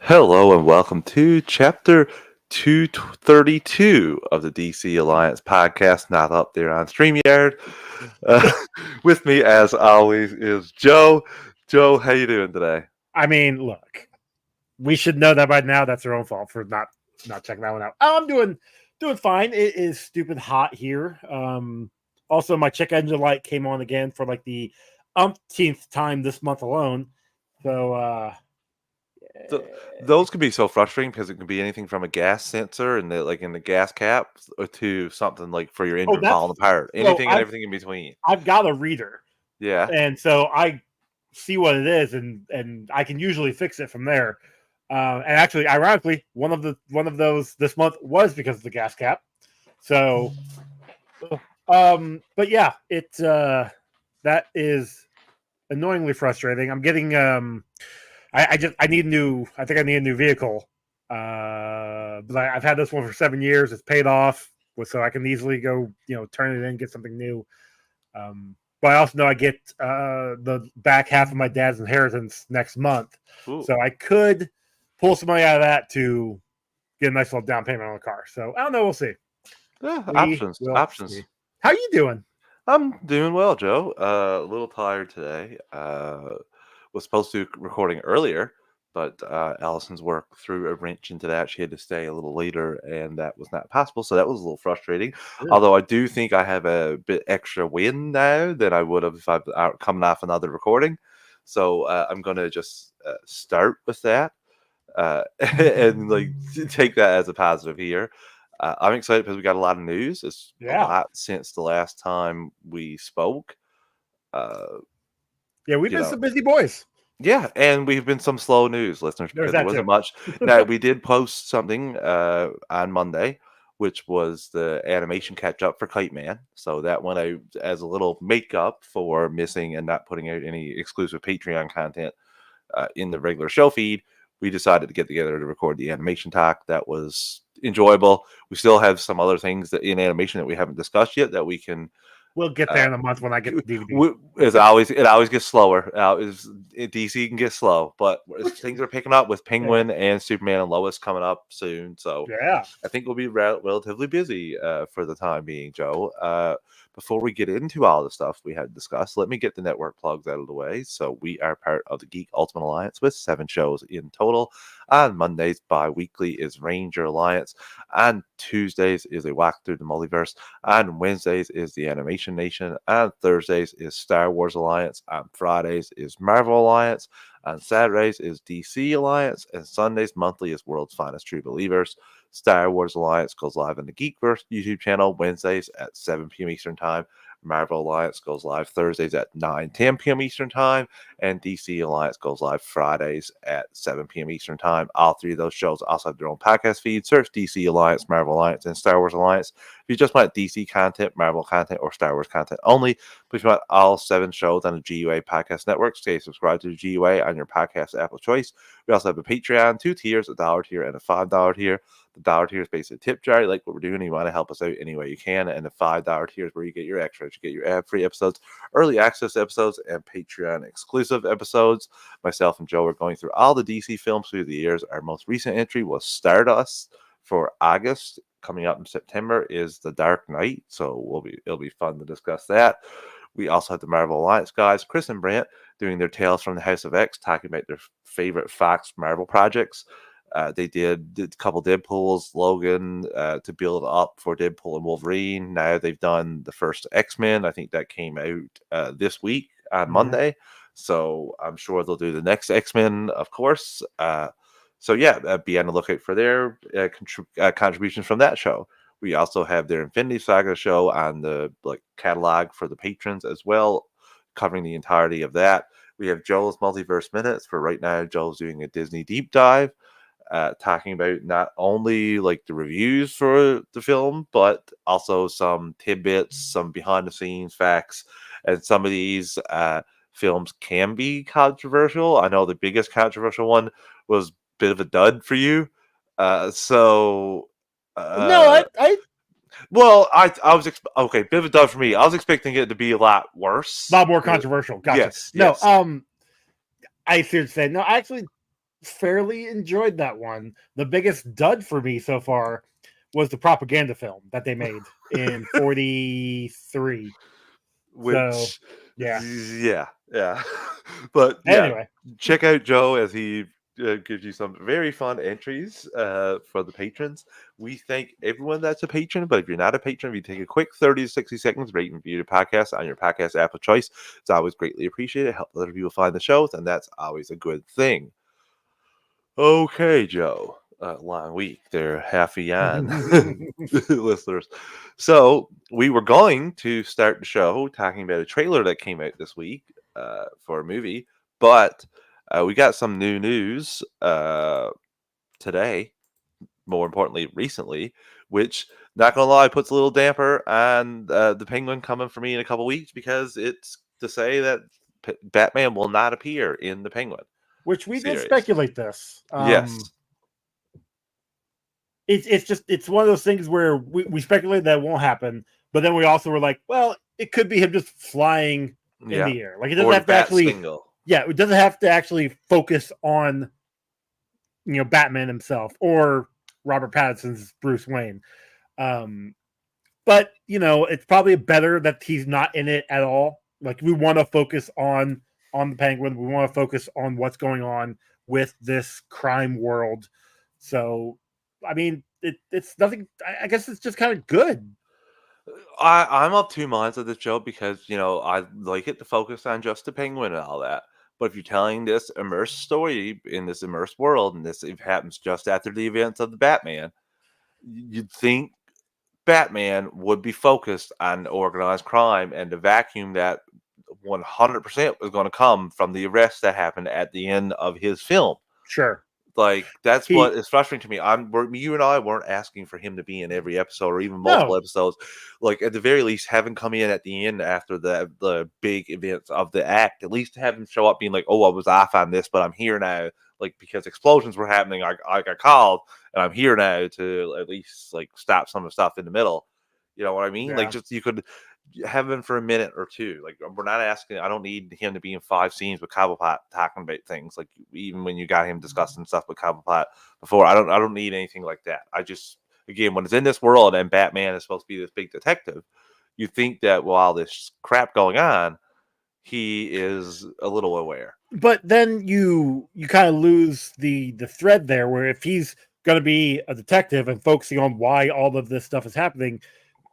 Hello and welcome to chapter 232 of the DC Alliance podcast, not up there on StreamYard. Uh, with me, as always, is Joe. Joe, how you doing today? I mean, look, we should know that by now. That's their own fault for not checking that one out. Oh, I'm doing fine. It is stupid hot here. Also, my check engine light came on again for like the umpteenth time this month alone. So, Those can be so frustrating because it can be anything from a gas sensor and in the gas cap to something like for your engine that's falling apart. so Anything and everything in between. I've got a reader, Yeah. and so I see what it is, and I can usually fix it from there. And actually, ironically, one of those this month was because of the gas cap. So, but yeah, that is annoyingly frustrating. I'm getting I need new. I think I need a new vehicle. But I've had this one for 7 years. It's paid off, so I can easily go turn it in, get something new. But I also know I get the back half of my dad's inheritance next month. Ooh. So I could pull some money out of that to get a nice little down payment on the car. So I don't know. We'll see. Yeah, options. See. How you doing? I'm doing well, Joe. A little tired today. Was supposed to be recording earlier, but Allison's work threw a wrench into that. She had to stay a little later, and that was not possible. So that was a little frustrating. Good. Although I do think I have a bit extra win now than I would have if I've coming off another recording. So I'm going to just start with that and take that as a positive here. I'm excited because we got a lot of news. It's a lot since the last time we spoke. Yeah, we've been some busy boys. Yeah, and we've been some slow news, listeners, because there wasn't much. Now, we did post something on Monday, which was the animation catch-up for Kite Man. So that went out as a little makeup for missing and not putting out any exclusive Patreon content in the regular show feed. We decided to get together to record the animation talk. That was enjoyable. We still have some other things that in animation that we haven't discussed yet that we can... We'll get there in a month when I get the DVD. It always gets slower. DC can get slow, but things are picking up with Penguin and Superman and Lois coming up soon. So I think we'll be relatively busy for the time being, Joe. Before we get into all the stuff we had discussed, let me get the network plugs out of the way. So we are part of the Geek Ultimate Alliance with 7 shows in total. On Mondays, bi-weekly is Ranger Alliance. On Tuesdays is a walk through the multiverse. On Wednesdays is the Animation Nation. On Thursdays is Star Wars Alliance. On Fridays is Marvel Alliance. On Saturdays is DC Alliance. And Sundays monthly is World's Finest True Believers. Star Wars Alliance goes live on the Geekverse YouTube channel Wednesdays at 7 p.m. Eastern Time. Marvel Alliance goes live Thursdays at 9-10 p.m. Eastern Time, and DC Alliance goes live Fridays at 7 p.m. Eastern Time. All 3 of those shows also have their own podcast feed. Search DC Alliance, Marvel Alliance, and Star Wars Alliance. If you just want DC content, Marvel content, or Star Wars content only, but if you want all 7 shows on the GUA Podcast Network, stay subscribed to the GUA on your podcast app of choice. We also have a Patreon, 2 tiers, a $1 tier and a $5 tier. The $1 tier is basically a tip jar. You like what we're doing, you want to help us out any way you can. And the $5 tier is where you get your extras. You get your ad-free episodes, early access episodes, and Patreon exclusive episodes. Myself and Joe are going through all the DC films through the years. Our most recent entry was Stardust for August. Coming up in September is The Dark Knight. So it'll be fun to discuss that. We also have the Marvel Alliance guys, Chris and Brant, doing their Tales from the House of X, talking about their favorite Fox Marvel projects. They did a couple Deadpools, Logan, to build up for Deadpool and Wolverine. Now they've done the first X-Men. I think that came out this week on Monday. So I'm sure they'll do the next X-Men, of course. Be on the lookout for their contributions from that show. We also have their Infinity Saga show on the catalog for the patrons as well, covering the entirety of that. We have Joel's Multiverse Minutes. For right now, Joel's doing a Disney deep dive. Talking about not only the reviews for the film, but also some tidbits, some behind the scenes facts, and some of these films can be controversial. I know the biggest controversial one was a bit of a dud for you. No, bit of a dud for me. I was expecting it to be a lot worse, a lot more controversial. Gotcha. Yes. I see what you're saying. No, actually, fairly enjoyed that one. The biggest dud for me so far was the propaganda film that they made in 43. Which, yeah. yeah. But yeah, Anyway, check out Joe as he gives you some very fun entries for the patrons. We thank everyone that's a patron, but if you're not a patron, if you take a quick 30 to 60 seconds, rate and review the podcast on your podcast app of choice, it's always greatly appreciated. It helps other people find the shows, and that's always a good thing. Okay, Joe. Long week. They're half beyond listeners. So we were going to start the show talking about a trailer that came out this week for a movie, but we got some new news today. More importantly, recently, which, not gonna lie, puts a little damper on the Penguin coming for me in a couple weeks, because it's to say that Batman will not appear in the Penguin. Which we series. did speculate this. Yes. It's one of those things where we speculated that it won't happen, but then we also were like, well, it could be him just flying in the air. Like, it doesn't have to actually single. Yeah, it doesn't have to actually focus on, you know, Batman himself or Robert Pattinson's Bruce Wayne. But, you know, it's probably better that he's not in it at all. Like, we want to focus on the Penguin. We want to focus on what's going on with this crime world. So, I mean, it's nothing. I guess it's just kind of good. I'm of two minds of this show, because, you know, I like it to focus on just the Penguin and all that. But if you're telling this immersed story in this immersed world, and this happens just after the events of the Batman, you'd think Batman would be focused on organized crime, and the vacuum that 100% was going to come from the arrest that happened at the end of his film. Sure. Like, that's what is frustrating to me. You and I weren't asking for him to be in every episode, or even multiple episodes. Like, at the very least, have him come in at the end after the big events of the act. At least have him show up being like, "Oh, I was off on this, but I'm here now." Like, because explosions were happening, I got called, and I'm here now to at least, like, stop some of the stuff in the middle. You know what I mean? Yeah. Like, just, you could have him for a minute or two. Like, we're not asking. I don't need him to be in 5 scenes with Cobblepot talking about things. Like, even when you got him discussing stuff with Cobblepot before, I don't need anything like that. I just, again, when it's in this world and Batman is supposed to be this big detective, you think that while this crap going on, he is a little aware. But then you kind of lose the thread there, where if he's going to be a detective and focusing on why all of this stuff is happening,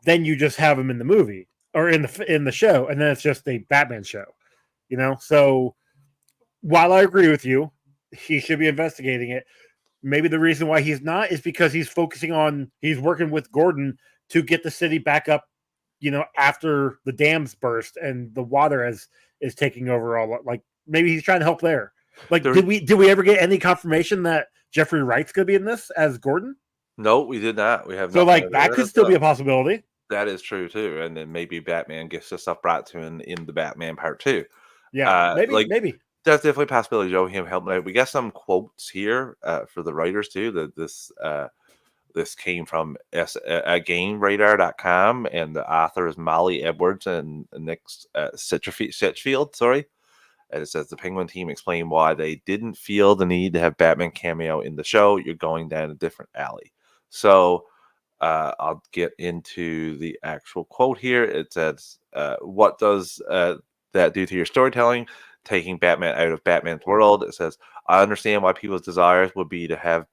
then you just have him in the movie or in the show, and then it's just a Batman show, you know? So while I agree with you, he should be investigating it. Maybe the reason why he's not is because he's working with Gordon to get the city back up, you know, after the dams burst and the water is taking over all. Like, maybe he's trying to help there. Like, did we ever get any confirmation that Jeffrey Wright's going to be in this as Gordon? No, we did not. We have so like that could still be a possibility. That is true too, and then maybe Batman gets the stuff brought to him in the Batman Part 2. Yeah, maybe that's definitely a possibility. Joe, him helping out. We got some quotes here for the writers too. That this came from GameRadar.com, and the author is Molly Edwards and Nick Sitchfield. Sorry. And it says the Penguin team explained why they didn't feel the need to have Batman cameo in the show. You're going down a different alley. So I'll get into the actual quote here. It says, what does that do to your storytelling? Taking Batman out of Batman's world. It says, I understand why people's desires would be to have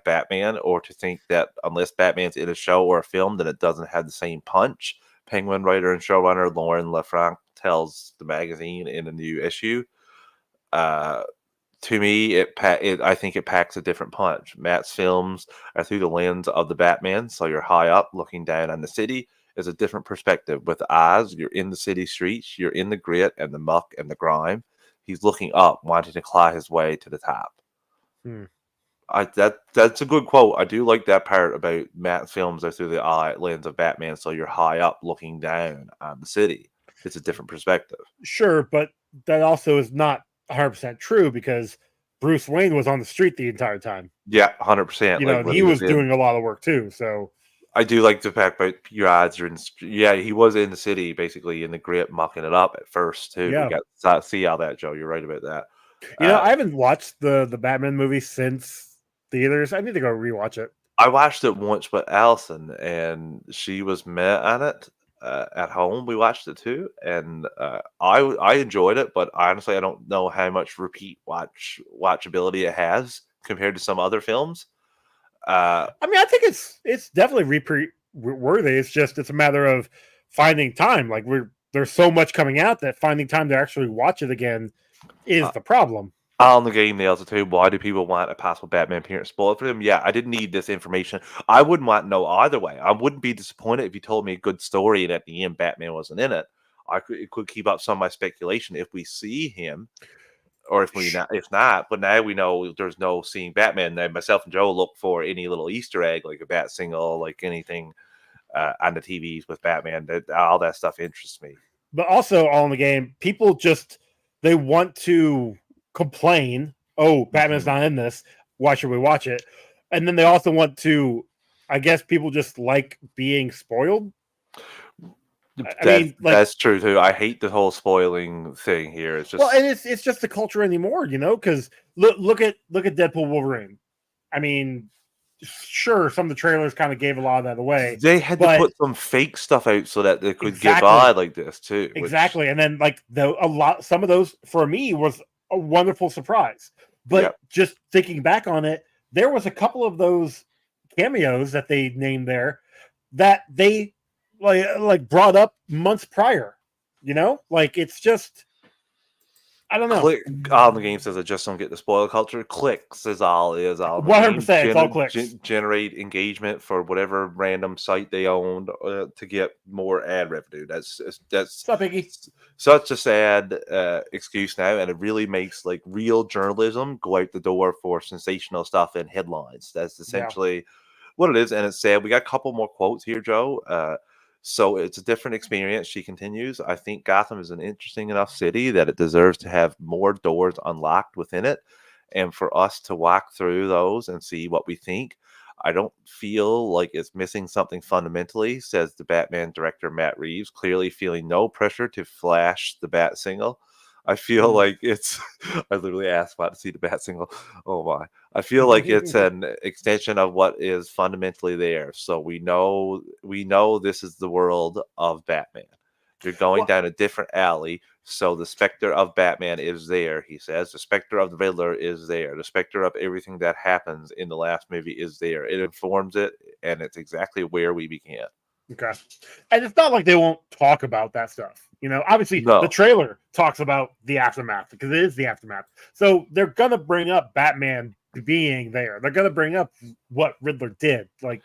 Batman, or to think that unless Batman's in a show or a film, then it doesn't have the same punch. Penguin writer and showrunner Lauren LaFranc tells the magazine in a new issue. To me, I think it packs a different punch. Matt's films are through the lens of the Batman, so you're high up looking down on the city. Is a different perspective. With Oz, you're in the city streets, you're in the grit and the muck and the grime. He's looking up, wanting to claw his way to the top. That's a good quote. I do like that part about Matt's films are through the lens of Batman, so you're high up looking down on the city. It's a different perspective. Sure, but that also is not 100% true, because Bruce Wayne was on the street the entire time. Yeah, 100%. You know, he was doing a lot of work too. So I do like the fact about your odds are in. Yeah, he was in the city, basically in the grit, mucking it up at first too. Yeah. We got to see all that, Joe. You're right about that. I haven't watched the Batman movie since theaters. I need to go rewatch it. I watched it once with Allison, and she was met on it at home. We watched it too, and I enjoyed it. But honestly, I don't know how much repeat watchability it has compared to some other films. I think it's definitely repeat worthy. It's a matter of finding time. Like there's so much coming out that finding time to actually watch it again is the problem. On the game nails it too. Why do people want a possible Batman appearance spoiled for them? Yeah, I didn't need this information. I wouldn't want to know either way. I wouldn't be disappointed if you told me a good story and at the end Batman wasn't in it. It could keep up some of my speculation if we see him, or if not. But now we know there's no seeing Batman. Now myself and Joe look for any little Easter egg, like a bat single, like anything on the TVs with Batman. All that stuff interests me. But also on the game, people they want to complain, oh, Batman's not in this, why should we watch it? And then they also want to, I guess people just like being spoiled. That's true too. I hate the whole spoiling thing here. It's just and it's just the culture anymore, because look at Deadpool Wolverine. I mean, sure, some of the trailers kind of gave a lot of that away. They had to put some fake stuff out so that they could get by like this too. Exactly, and then some of those for me was a wonderful surprise. But just thinking back on it, there was a couple of those cameos that they named there that they like brought up months prior. It's just. I don't know. Click on the game says I just don't get the spoiler culture. Clicks is all it is. 100%. It's all clicks. Generate engagement for whatever random site they owned to get more ad revenue. That's such a sad excuse now, and it really makes like real journalism go out the door for sensational stuff in headlines. That's essentially what it is, and it's sad. We got a couple more quotes here, Joe. So it's a different experience, she continues. I think Gotham is an interesting enough city that it deserves to have more doors unlocked within it. And for us to walk through those and see what we think, I don't feel like it's missing something fundamentally, says the Batman director Matt Reeves, clearly feeling no pressure to flash the bat single. I feel like it's. I literally asked about to see the bat single. Oh my! I feel like it's an extension of what is fundamentally there. So we know this is the world of Batman. You're going down a different alley. So the specter of Batman is there. He says the specter of the Riddler is there. The specter of everything that happens in the last movie is there. It informs it, and it's exactly where we began. Okay, and it's not like they won't talk about that stuff. Obviously the trailer talks about the aftermath because it is the aftermath. So they're gonna bring up Batman being there. They're gonna bring up what Riddler did. Like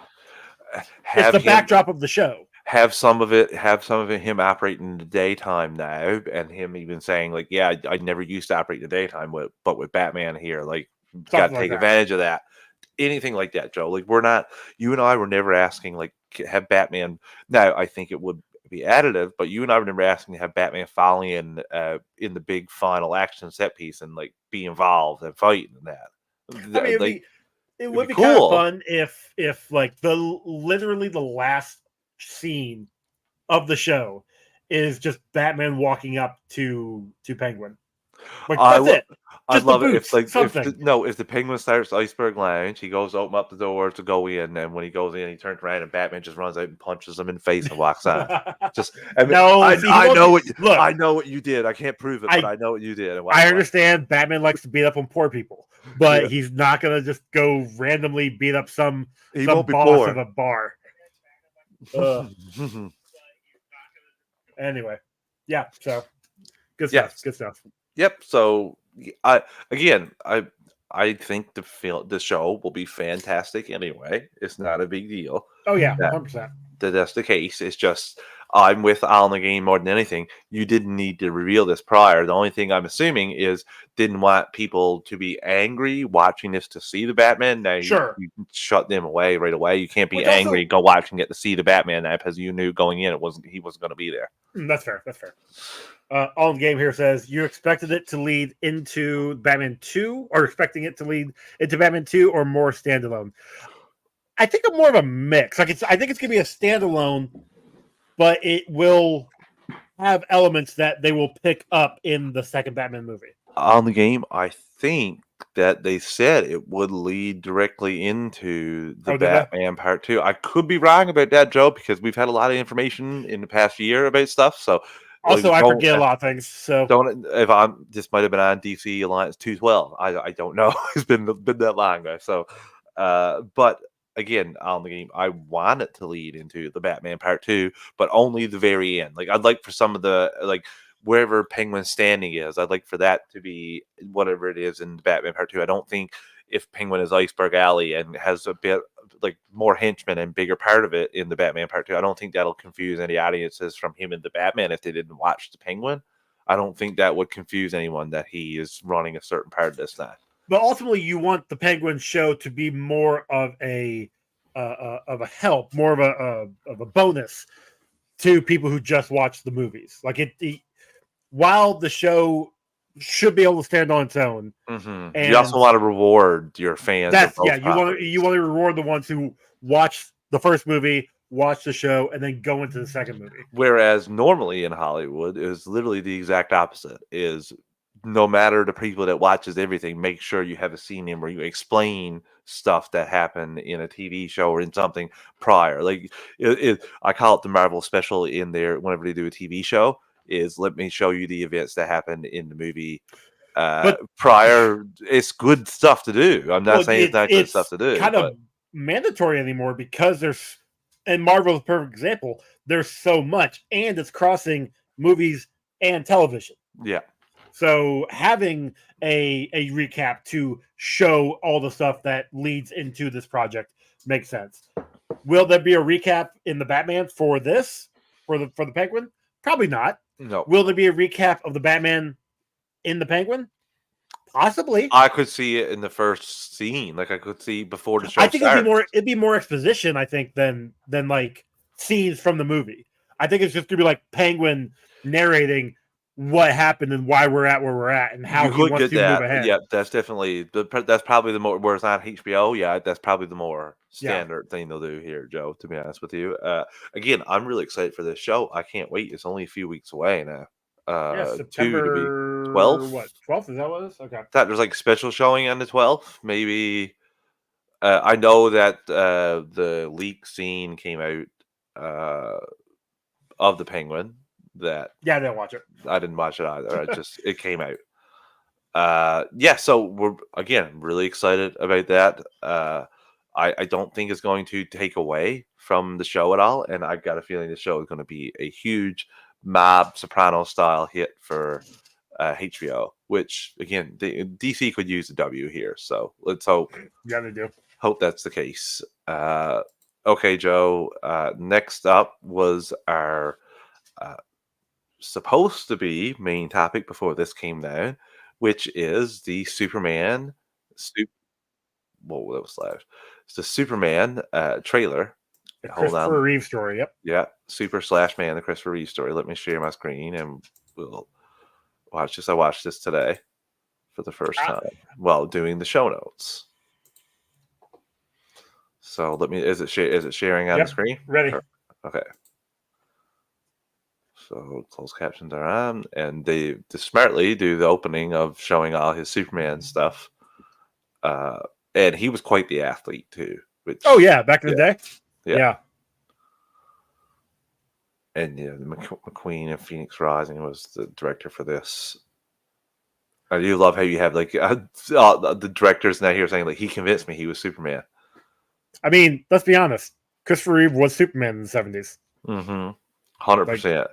it's the backdrop of the show. Have some of it him operating in the daytime now, and him even saying like, yeah, I never used to operate in the daytime, but with Batman here, like, got to take advantage of that. Anything like that, Joe. Like you and I were never asking like have Batman. Now I think it would be additive, but you and I were never asking to have Batman following in the big final action set piece and like be involved and fighting in that. I mean, it would be cool. Kind of fun if like literally the last scene of the show is just Batman walking up to Penguin. Like that's it. I'd love it if the Penguin starts Iceberg Lounge, he goes open up the door to go in, and when he goes in, he turns around and Batman just runs out and punches him in the face and walks out. I know what you did. I can't prove it, but I know what you did. I understand Batman likes to beat up on poor people, but he's not gonna just go randomly beat up some boss of a bar. Anyway, so good stuff. Good stuff. Yep. So I think the show will be fantastic anyway. It's not a big deal. Oh yeah, 100%. That's the case. It's just I'm with Al in the game more than anything. You didn't need to reveal this prior. The only thing I'm assuming is didn't want people to be angry watching this to see the Batman. Now you shut them away right away. You can't be angry, go watch and get to see the Batman now because you knew going in he wasn't going to be there. That's fair. All in game here says you expected it to lead into Batman 2 or expecting it to lead into Batman 2 or more standalone. I think I'm more of a mix. I think it's going to be a standalone, but it will have elements that they will pick up in the second Batman movie. On the game, I think that they said it would lead directly into the Batman Part 2. I could be wrong about that, Joe, because we've had a lot of information in the past year about stuff. So, also, I forget a lot of things. So, if this might have been on DC Alliance 212. I don't know. It's been that long, guys. So, but again, on the game, I want it to lead into the Batman Part 2, but only the very end. Like, I'd like for some of the wherever Penguin's standing is, I'd like for that to be whatever it is in Batman Part 2. I don't think if Penguin is Iceberg Alley and has a bit more henchmen and bigger part of it in the Batman Part 2, I don't think that'll confuse any audiences from him and the Batman if they didn't watch the Penguin. I don't think that would confuse anyone that he is running a certain part of this now. But ultimately, you want the Penguin show to be more of a help, more of a bonus to people who just watch the movies. Like while the show should be able to stand on its own, and you also want to reward your fans. You want to reward the ones who watch the first movie, watch the show, and then go into the second movie. Whereas normally in Hollywood is literally the exact opposite. Is no matter the people that watches everything, make sure you have a scene in where you explain stuff that happened in a TV show or in something prior. Like I call it the Marvel special in there whenever they do a TV show. Is let me show you the events that happened in the movie prior. It's good stuff to do. I'm not saying it's not good stuff to do. It's kind of mandatory anymore because there's, and Marvel's a perfect example. There's so much, and it's crossing movies and television. Yeah. So having a recap to show all the stuff that leads into this project makes sense. Will there be a recap in the Batman for this for the Penguin? Probably not. No. Will there be a recap of the Batman in the Penguin? Possibly. I could see it in the first scene. Like I could see before the show. I think it'd be more exposition, I think, than like scenes from the movie. I think it's just gonna be like Penguin narrating what happened and why we're at where we're at and how he wants to move ahead. Yeah, that's definitely that's probably the more where it's not HBO. Yeah, that's probably the more standard thing they'll do here, Joe. To be honest with you, again, I'm really excited for this show. I can't wait. It's only a few weeks away now. September 12th. What 12th? Is that what it is? Okay. That there's like special showing on the 12th. Maybe I know that the leak scene came out of the Penguin. That I didn't watch it. I didn't watch it either. It came out. So we're again really excited about that. I don't think it's going to take away from the show at all, and I've got a feeling the show is going to be a huge mob Soprano style hit for HBO. Which again, DC could use a W here, so let's hope. Yeah, they do. Hope that's the case. Okay, Joe. Next up was our supposed to be main topic before this came down, which is the Superman. Whoa, that was loud. It's the Superman trailer. The Christopher Reeve story. Yep. Yeah, Super/Man, the Christopher Reeve story. Let me share my screen and we'll watch this. I watched this today for the first time while doing the show notes. So let me. Is it sharing on the screen? Ready. Okay. So closed captions are on, and they smartly do the opening of showing all his Superman stuff. And he was quite the athlete too. Back in the day. Yeah. And McQueen and Phoenix Rising was the director for this. I do love how you have the directors now here saying he convinced me he was Superman. I mean, let's be honest. Christopher Reeve was Superman in the 70s. 100%.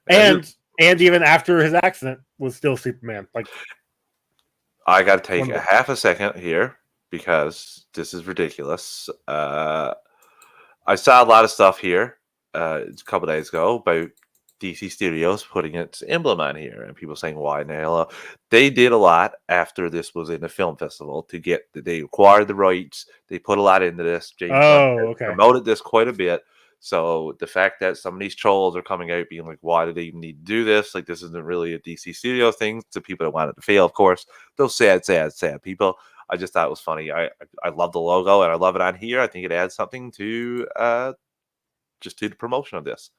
And even after his accident was still Superman. I got to take a half a second here because this is ridiculous. I saw a lot of stuff here a couple days ago about DC Studios putting its emblem on here and people saying why now. They did a lot after this was in the film festival to get they acquired the rights. They put a lot into this. James promoted this quite a bit. So the fact that some of these trolls are coming out being like, why do they even need to do this? This isn't really a DC Studios thing. To people that wanted to fail, of course. Those sad people. I just thought it was funny. I love the logo and I love it on here. I think it adds something to just to the promotion of this.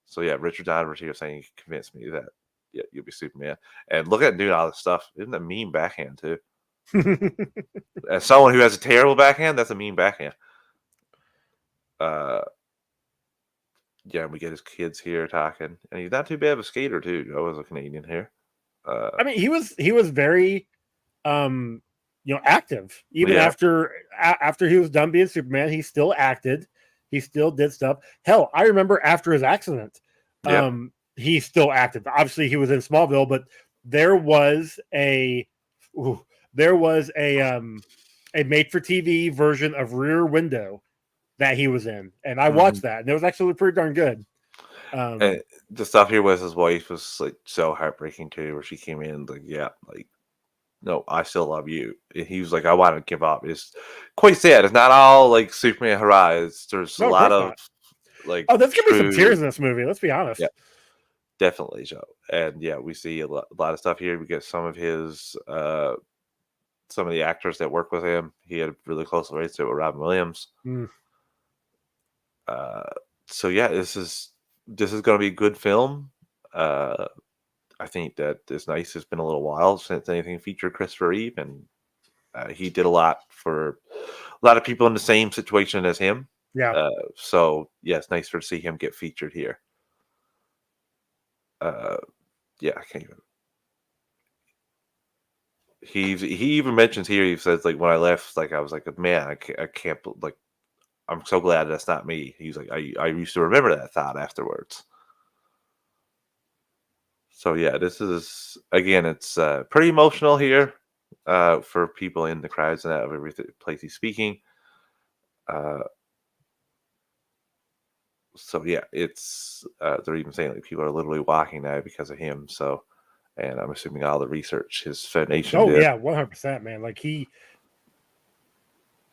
So yeah, Richard Donovan here saying he convinced me that yeah, you'll be Superman. And look at him doing all this stuff. Isn't a mean backhand too? As someone who has a terrible backhand, that's a mean backhand. Yeah, we get his kids here talking, and he's not too bad of a skater too. Joe is a Canadian here. I mean, he was very, active even after he was done being Superman. He still acted. He still did stuff. Hell, I remember after his accident, he still acted. Obviously, he was in Smallville, but there was a made-for-TV version of Rear Window that he was in, and I watched that, and it was actually pretty darn good. And the stuff here with his wife was like so heartbreaking too, where she came in like, no, I still love you. And he was like, I want to give up. It's quite sad. It's not all like Superman Horizons. There's a lot of like, there's gonna be some tears in this movie. Let's be honest. Yeah, definitely, Joe. And yeah, we see a lot of stuff here. We get some of his, some of the actors that work with him. He had a really close relationship with Robin Williams. So yeah, this is going to be a good film. I think that it's nice. It's been a little while since anything featured Christopher Reeve, and he did a lot for a lot of people in the same situation as him. Yeah. So yeah, it's nice to see him get featured here. Yeah, I can't even. He even mentions here. He says like when I left, like I was like, man, I can't like. I'm so glad that's not me. He's like, I used to remember that thought afterwards. So yeah, this is again, it's pretty emotional here for people in the crowds and out of every place he's speaking. So yeah, it's they're even saying like people are literally walking now because of him. So, and I'm assuming all the research his foundation. Oh yeah, 100%, man. Like he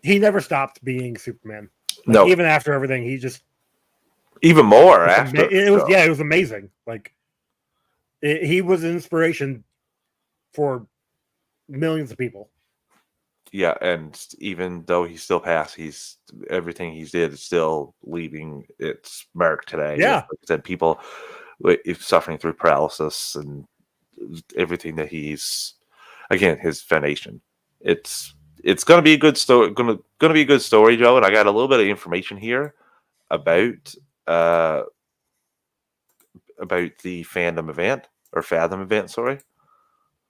never stopped being Superman. Like, no, even after everything, he just even more after. It was amazing. Like he was an inspiration for millions of people. Yeah, and even though he's still passed, everything he's did is still leaving its mark today. Yeah, like I said, people suffering through paralysis and everything that he's again his foundation. It's going to be a good story. Going to be a good story, Joe. And I got a little bit of information here about the fandom event or Fathom event. Sorry.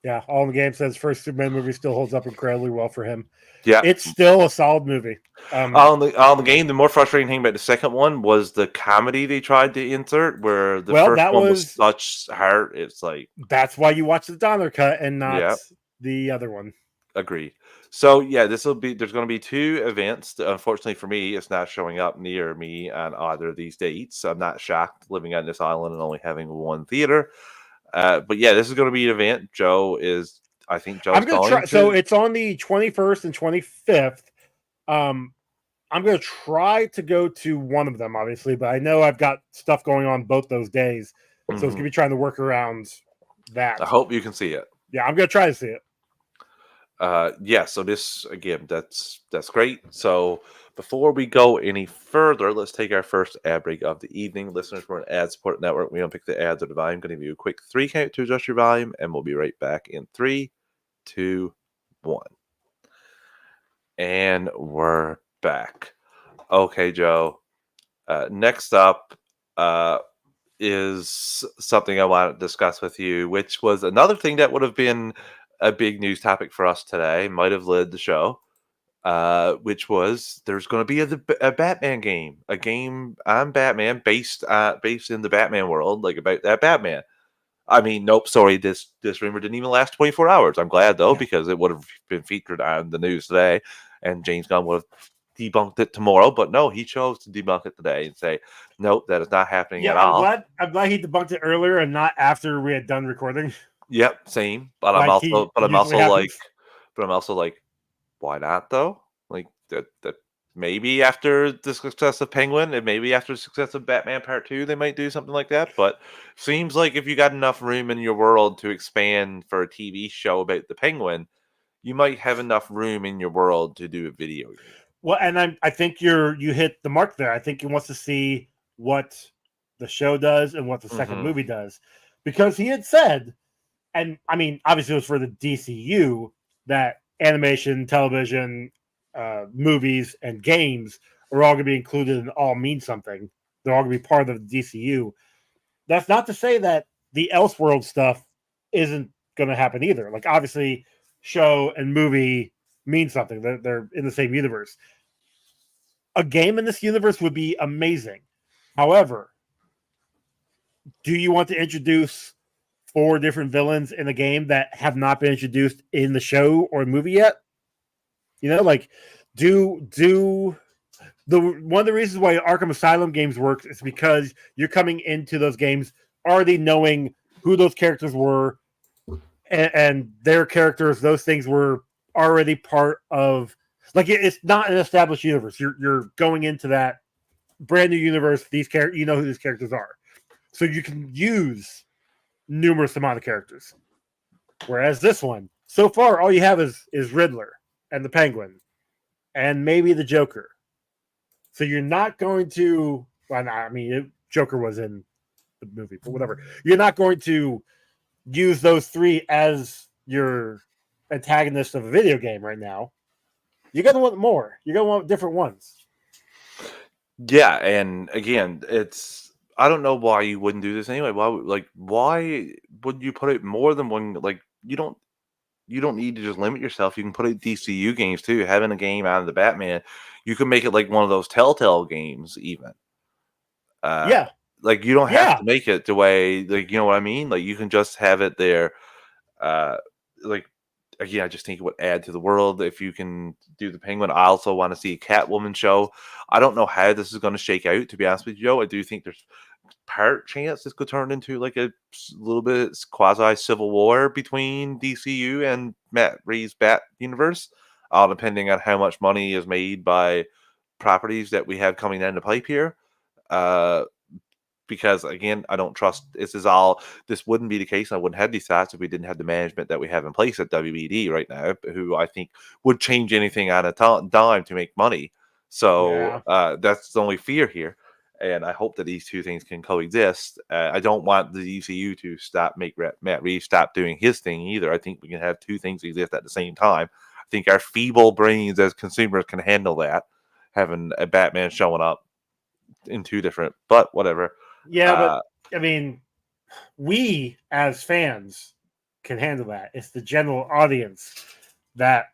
Yeah, All in the Game says first Superman movie still holds up incredibly well for him. Yeah, it's still a solid movie. On the game, the more frustrating thing about the second one was the comedy they tried to insert, where the first one was such heart. It's like that's why you watch the Donner cut and not the other one. Agreed. So yeah, there's going to be 2 events. Unfortunately for me, it's not showing up near me on either of these dates. I'm not shocked living on this island and only having one theater. But yeah, this is going to be an event. I think Joe's going to. So it's on the 21st and 25th. I'm going to try to go to one of them, obviously, but I know I've got stuff going on both those days. So it's going to be trying to work around that. I hope you can see it. Yeah, I'm going to try to see it. Yeah, so this, again, that's great. So before we go any further, let's take our first ad break of the evening. Listeners, we're an ad-supported network. We don't pick the ads or the volume. I'm going to give you a quick 3 count to adjust your volume, and we'll be right back in 3, 2, 1. And we're back. Okay, Joe. Next up is something I want to discuss with you, which was another thing that would have been a big news topic for us today, might have led the show, which was there's going to be a Batman game, a game on Batman based in the Batman world, like about that Batman. I mean, nope, sorry, this rumor didn't even last 24 hours. I'm glad, though, because it would have been featured on the news today, and James Gunn would have debunked it tomorrow. But no, he chose to debunk it today and say, nope, that is not happening at all. I'm glad he debunked it earlier and not after we had done recording. Yep, same. But I'm also like, why not though? Like that maybe after the success of Penguin and maybe after the success of Batman Part 2, they might do something like that. But seems like if you got enough room in your world to expand for a TV show about the Penguin, you might have enough room in your world to do a video game. Well, and I think you hit the mark there. I think he wants to see what the show does and what the second movie does. because he had said, and I mean, obviously it was for the DCU, that animation, television, movies, and games are all going to be included and all mean something. They're all going to be part of the DCU. That's not to say that the Elseworld stuff isn't going to happen either. Like, obviously, show and movie mean something. They're in the same universe. A game in this universe would be amazing. However, do you want to introduce 4 different villains in a game that have not been introduced in the show or movie yet? You know, like, do one of the reasons why Arkham Asylum games work is because you're coming into those games already knowing who those characters were and their characters. Those things were already part of, like, it's not an established universe. You're going into that brand new universe. These characters, you know who these characters are, so you can use numerous amount of characters. Whereas this one, so far, all you have is Riddler and the Penguin and maybe the Joker. So you're not going to, well, I mean, Joker was in the movie, but whatever. You're not going to use those 3 as your antagonist of a video game right now. You're going to want more. You're going to want different ones. Yeah, and again, I don't know why you wouldn't do this anyway. Why would you put it more than one? Like, you don't need to just limit yourself. You can put it DCU games too. Having a game out of the Batman, you can make it like one of those Telltale games, even. Yeah. Like, you don't have to make it the way, like, you know what I mean? Like, you can just have it there. Like, again, I just think it would add to the world if you can do the Penguin. I also want to see a Catwoman show. I don't know how this is going to shake out, to be honest with you, Joe. I do think there's part chance this could turn into like a little bit quasi civil war between DCU and Matt Reeves' Bat universe, depending on how much money is made by properties that we have coming down the pipe here. Because again, I don't trust this wouldn't be the case. I wouldn't have these thoughts if we didn't have the management that we have in place at WBD right now, who I think would change anything on a dime to make money. So that's the only fear here. And I hope that these two things can coexist. I don't want the DCU to make Matt Reeves stop doing his thing either. I think we can have two things exist at the same time. I think our feeble brains as consumers can handle that, having a Batman showing up in 2 different, but whatever. Yeah, but I mean, we as fans can handle that. It's the general audience that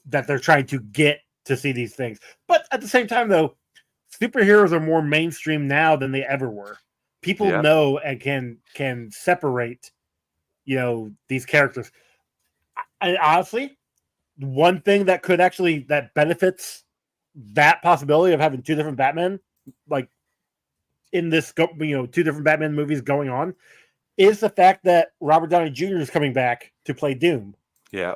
they're trying to get to see these things. But at the same time, though, superheroes are more mainstream now than they ever were. People know and can separate, these characters. And honestly, one thing that could that benefits that possibility of having 2 different Batmen, like in this, 2 different Batman movies going on, is the fact that Robert Downey Jr. is coming back to play Doom. Yeah.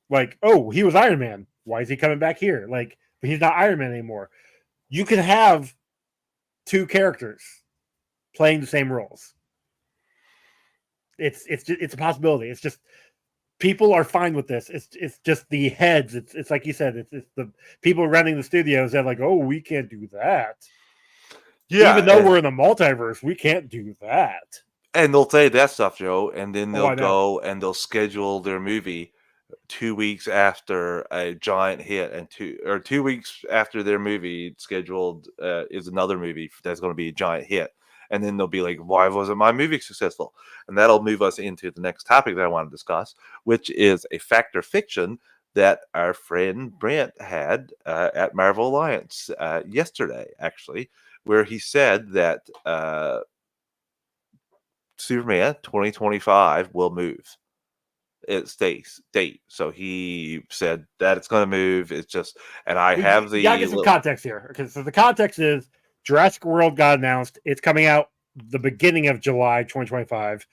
Like, oh, he was Iron Man. Why is he coming back here? Like, but he's not Iron Man anymore. You can have 2 characters playing the same roles. It's a possibility. It's just people are fine with this. It's just the heads. It's like you said. It's the people running the studios that are like, oh, we can't do that. Yeah, even though we're in the multiverse, we can't do that. And they'll say that stuff, Joe, and then they'll go and they'll schedule their movie 2 weeks after a giant hit, and 2 weeks after their movie scheduled is another movie that's going to be a giant hit. And then they'll be like, why wasn't my movie successful? And that'll move us into the next topic that I want to discuss, which is a fact or fiction that our friend Brent had at Marvel Alliance yesterday, actually, where he said that Superman 2025 will move its date. So he said that it's going to move. It's just, and I have the. You gotta get some context here. Okay, so the context is Jurassic World got announced. It's coming out the beginning of July 2025.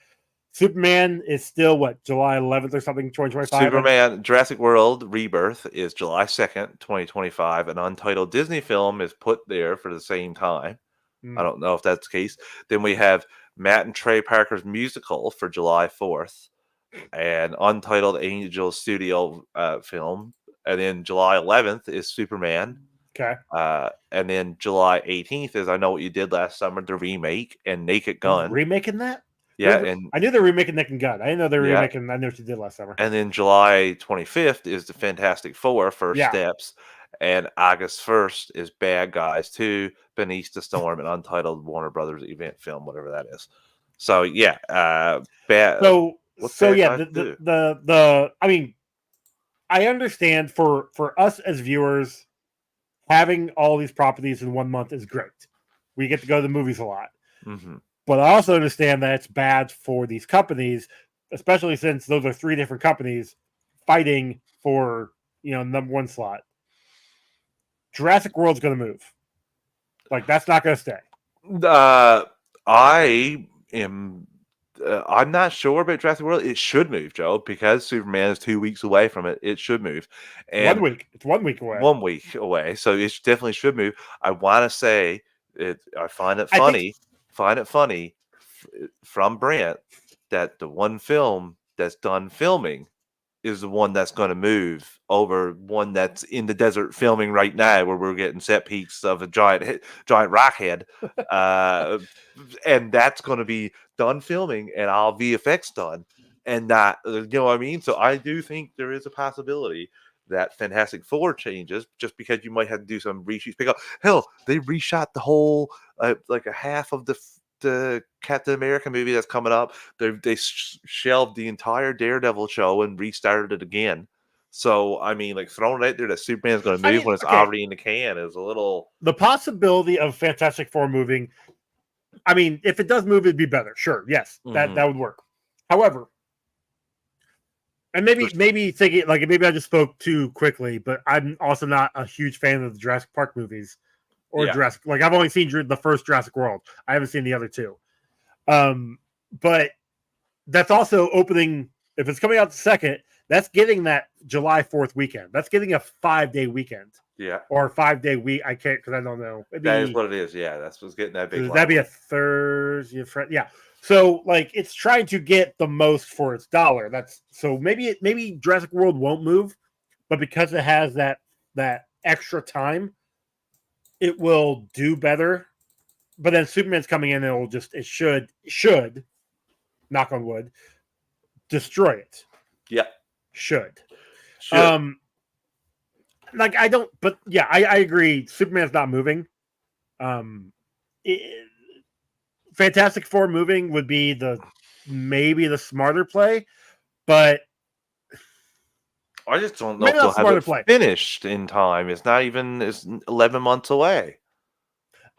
Superman is still July 11th or something, 2025? Superman Jurassic World Rebirth is July 2nd, 2025. An untitled Disney film is put there for the same time. I don't know if that's the case. Then we have Matt and Trey Parker's musical for July 4th, and untitled Angel Studio film. And then July 11th is Superman. Okay. And then July 18th is I Know What You Did Last Summer, the remake, and Naked Gun. Remaking that? Yeah, and I knew they were remaking Nick and Gun. I didn't know they were remaking I Know What You Did Last Summer. And then July 25th is the Fantastic Four First Steps, and August 1st is Bad Guys 2, Beneath the Storm, an untitled Warner Brothers event film, whatever that is. So yeah, I mean, I understand for us as viewers, having all these properties in 1 month is great. We get to go to the movies a lot. Mm-hmm. But I also understand that it's bad for these companies, especially since those are 3 different companies fighting for, number 1 slot. Jurassic World's going to move. Like, that's not going to stay. I'm not sure about Jurassic World. It should move, Joe, because Superman is 2 weeks away from it. It should move. And 1 week. It's 1 week away. 1 week away. So it definitely should move. I want to say it. I find it funny. From Brent that the one film that's done filming is the one that's going to move over one that's in the desert filming right now, where we're getting set peaks of a giant rock head, and that's going to be done filming and all VFX done, and that, you know what I mean. So I do think there is a possibility that Fantastic Four changes, just because you might have to do some reshoots. Pick up, hell, they reshot the whole like a half of the Captain America movie that's coming up. They shelved the entire Daredevil show and restarted it again. So I mean, like, throwing it out there that Superman's going to move when it's already in the can is a little. The possibility of Fantastic Four moving, I mean, if it does move, it'd be better. Sure, yes, that would work. However, and maybe thinking, like, maybe I just spoke too quickly, but I'm also not a huge fan of the Jurassic Park movies. Or Jurassic, like, I've only seen the first Jurassic World. I haven't seen the other 2. But that's also opening. If it's coming out the second, that's getting that July 4th weekend. That's getting a 5-day weekend. Yeah. Or a 5-day week. I can't, because I don't know. That is what it is. Yeah, that's what's getting that big. That'd be a Thursday. Yeah. So, like, it's trying to get the most for its dollar. So maybe Jurassic World won't move, but because it has that extra time, it will do better. But then Superman's coming in and it should, knock on wood, destroy it. Yeah. Should. Like, I don't, but yeah, I agree. Superman's not moving. Fantastic Four moving would be maybe the smarter play, but I just don't know if they'll have it finished in time. It's 11 months away.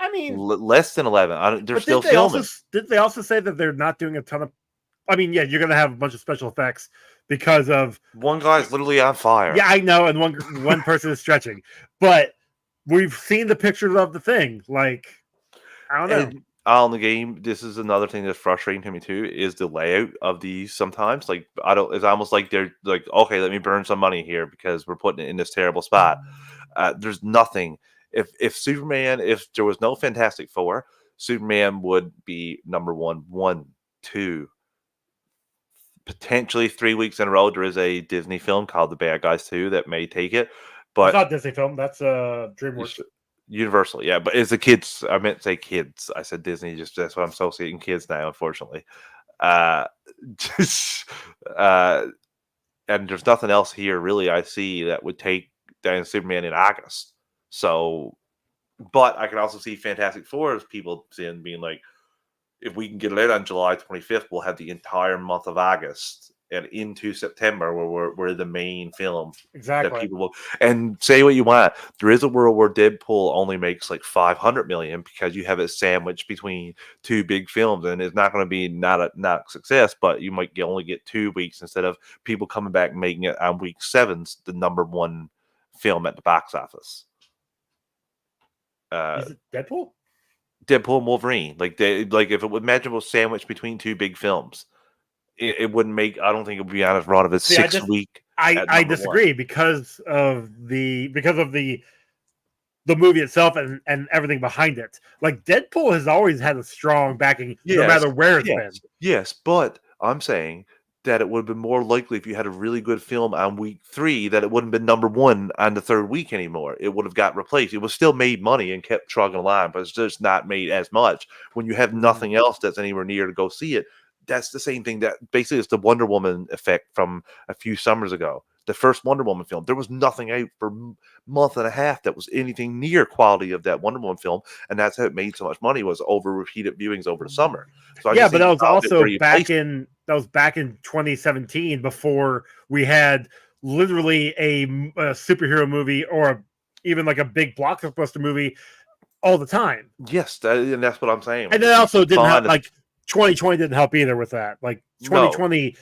I mean, less than 11. They're still filming. Did they also say that they're not doing a ton of? I mean, yeah, you're going to have a bunch of special effects because of one guy's literally on fire. Yeah, I know, and one person is stretching, but we've seen the pictures of the thing. Like, I don't know. On the game, this is another thing that's frustrating to me too, is the layout of these sometimes. Like, it's almost like they're like, okay, let me burn some money here because we're putting it in this terrible spot. There's nothing. If there was no Fantastic Four, Superman would be number 1, 2, potentially 3 weeks in a row. There is a Disney film called The Bad Guys 2 that may take it. But it's not a Disney film, that's DreamWorks. Universal, yeah, but it's the kids. I meant to say kids. I said Disney. Just that's what I'm associating kids now, unfortunately. And there's nothing else here really I see that would take down Superman in August. So, but I can also see Fantastic Four as people seeing being like, if we can get it out on July 25th, we'll have the entire month of August and into September where we're the main film. Exactly. That people will, and say what you want. There is a world where Deadpool only makes like $500 million because you have it sandwiched between 2 big films, and it's not going to be not success, but you might only get 2 weeks instead of people coming back and making it on week 7's the number 1 film at the box office. Is it Deadpool? Deadpool and Wolverine. Like if it would imagine was sandwiched between 2 big films. It wouldn't make. I don't think it would be on as run of a 6 week. I disagree because of the movie itself and everything behind it. Like, Deadpool has always had a strong backing, no matter where it's been. Yes, but I'm saying that it would have been more likely if you had a really good film on week 3 that it wouldn't have been number 1 on the 3rd week anymore. It would have got replaced. It was still made money and kept trucking along, but it's just not made as much when you have nothing else that's anywhere near to go see it. that's the same thing that basically it's the Wonder Woman effect from a few summers ago. The first Wonder Woman film, there was nothing out for a month and a half that was anything near quality of that Wonder Woman film, and that's how it made so much money, was over repeated viewings over the summer. So but that was also back in 2017, before we had literally a superhero movie or even like a big blockbuster movie all the time. Yes, and that's what I'm saying. And then also didn't have, like, 2020 didn't help either with that. Like 2020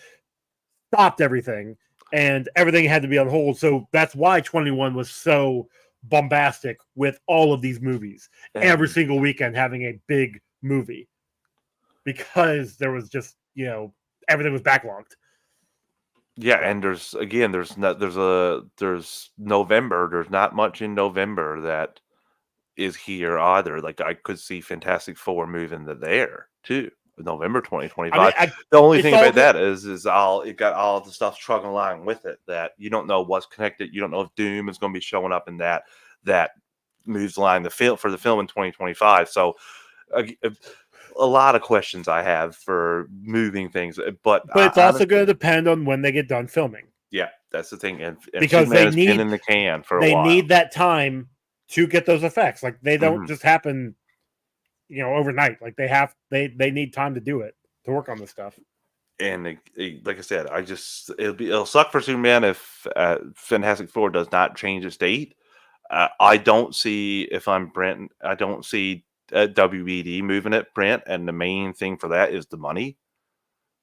stopped everything, and everything had to be on hold. So that's why 21 was so bombastic with all of these movies. Every single weekend having a big movie. Because there was just, everything was backlogged. Yeah, and there's November. There's not much in November that is here either. Like, I could see Fantastic Four moving to there too, November 2025. The only thing about that is it got all the stuff struggling along with it that you don't know what's connected. You don't know if Doom is going to be showing up in that moves along the film for the film in 2025. So a lot of questions I have for moving things, but it's also going to depend on when they get done filming. Yeah, that's the thing, and because they need been in the can for a while. They need that time to get those effects. Like, they don't just happen, overnight. Like, they need time to do it, to work on this stuff. And like I said, it'll suck for Superman if Fantastic Four does not change its date. I don't see, if I'm Brent, I don't see WBD moving it, Brent, and the main thing for that is the money.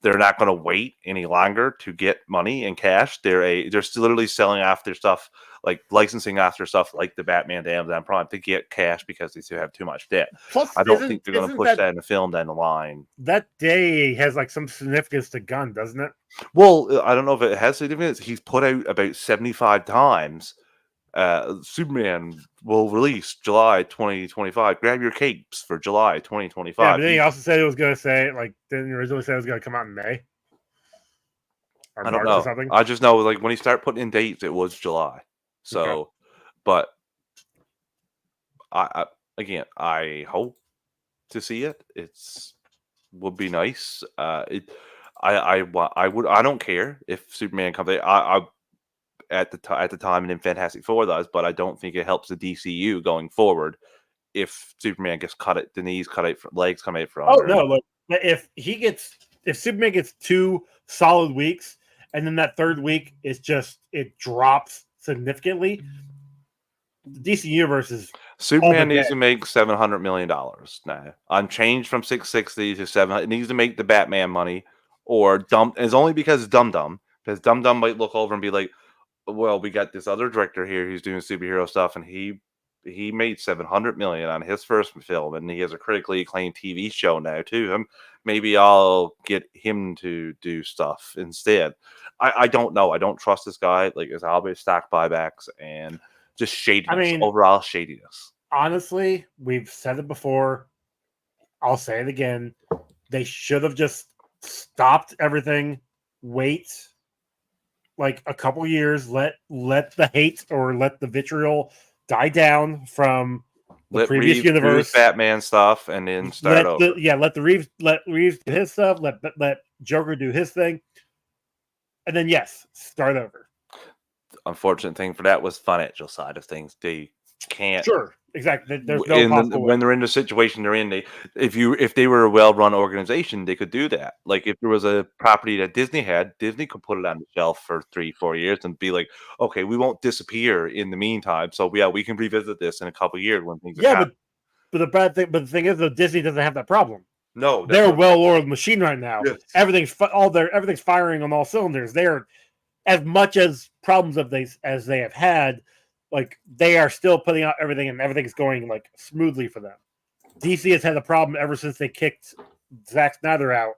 They're not going to wait any longer to get money and cash. They're still literally selling off their stuff, like licensing off their stuff, like the Batman to Amazon Prime, to get cash because they still have too much debt. Plus, I don't think they're going to push that in the film down the line. That day has like some significance to Gunn, doesn't it? Well, I don't know if it has significance. He's put out about 75 times. Superman will release July 2025. Grab your capes for July 2025. Yeah, but then he also said it was going to say, like, didn't he originally say it was going to come out in May? Or I don't know. Or something? I just know, like, when he started putting in dates, it was July. So, okay. But I hope to see it. Would be nice. I don't care if Superman comes out. At the time and in Fantastic Four does, but I don't think it helps the DCU going forward if Superman gets the knees cut out, legs come out from under. No, look, if Superman gets 2 solid weeks and then that third week it drops significantly, the DC universe is Superman needs to make $700 million now. On change from 660 to 700, it needs to make the Batman money or dump. It's only because it's Dum because Dum might look over and be like, well, we got this other director here who's doing superhero stuff, and he made $700 million on his first film, and he has a critically acclaimed TV show now too. Maybe I'll get him to do stuff instead. I don't know. I don't trust this guy. Like, it's always stock buybacks and just shadiness. Overall shadiness. Honestly, we've said it before. I'll say it again. They should have just stopped everything. Wait. Like a couple years, let the hate or let the vitriol die down from the previous Reeves universe. Do Batman stuff, and then start over. Let Reeves do his stuff. Let Joker do his thing, and then start over. The unfortunate thing for that was financial side of things. They can't. Sure. Exactly. There's no possible when they're in the situation they're in, if they were a well-run organization, they could do that. Like, if there was a property that Disney had, Disney could put it on the shelf for 3-4 years and be like, okay, we won't disappear in the meantime. So we can revisit this in a couple of years when things are but the thing is, though, Disney doesn't have that problem. No, they're a well-oiled machine right now. Yes. Everything's firing on all cylinders. They're as much as problems as they have had. Like, they are still putting out everything, and everything's going, like, smoothly for them. DC has had a problem ever since they kicked Zack Snyder out,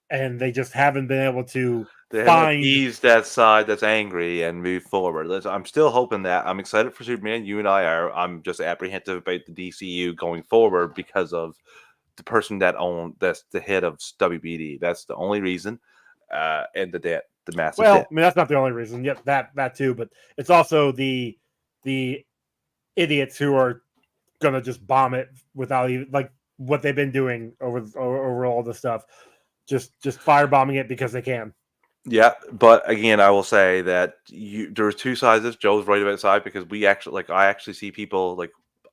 and they just haven't been able to ease that side that's angry and move forward. I'm still hoping that. I'm excited for Superman. You and I are. I'm just apprehensive about the DCU going forward because of the person that's the head of WBD. That's the only reason, and the debt, the massive debt. Well, I mean, that's not the only reason. Yep, that too, but it's also the idiots who are gonna just bomb it without even, like, what they've been doing over all this stuff. just firebombing it because they can. Yeah, but again, I will say that there are two sides. Joe's right about the side because I actually see people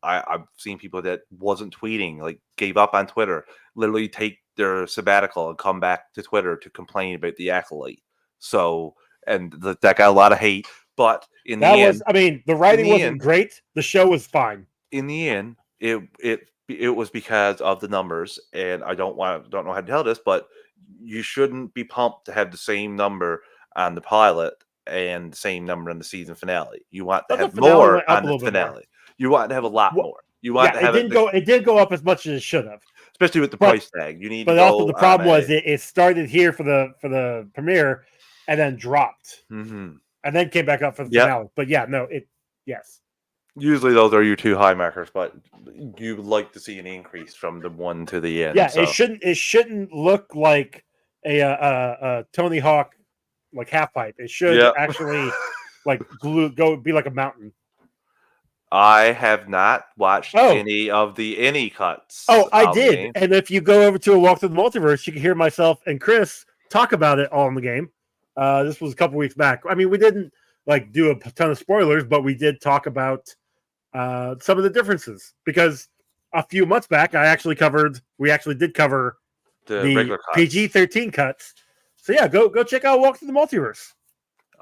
I've seen people that wasn't tweeting, like gave up on Twitter, literally take their sabbatical and come back to Twitter to complain about the Acolyte. So, and that got a lot of hate. But in the end, the writing wasn't great. The show was fine. In the end, it was because of the numbers, and I don't know how to tell this, but you shouldn't be pumped to have the same number on the pilot and the same number in the season finale. You want to have more on the finale. You want to have a lot more. You want to have it didn't go up as much as it should have, especially with the price tag. You need, but also the problem was it started here for the premiere, and then dropped, and then came back up for the finale. But yes. Usually those are your two high markers, but you would like to see an increase from the one to the end. Yeah, so. It shouldn't look like a Tony Hawk like half pipe. It should actually be like a mountain. I have not watched any of the cuts. Oh, I did. Game. And if you go over to a walk through the multiverse, you can hear myself and Chris talk about it all in the game. This was a couple weeks back. I mean, we didn't do a ton of spoilers, but we did talk about some of the differences because a few months back, we actually did cover the PG-13 cuts. So yeah, go check out Walk Through the Multiverse.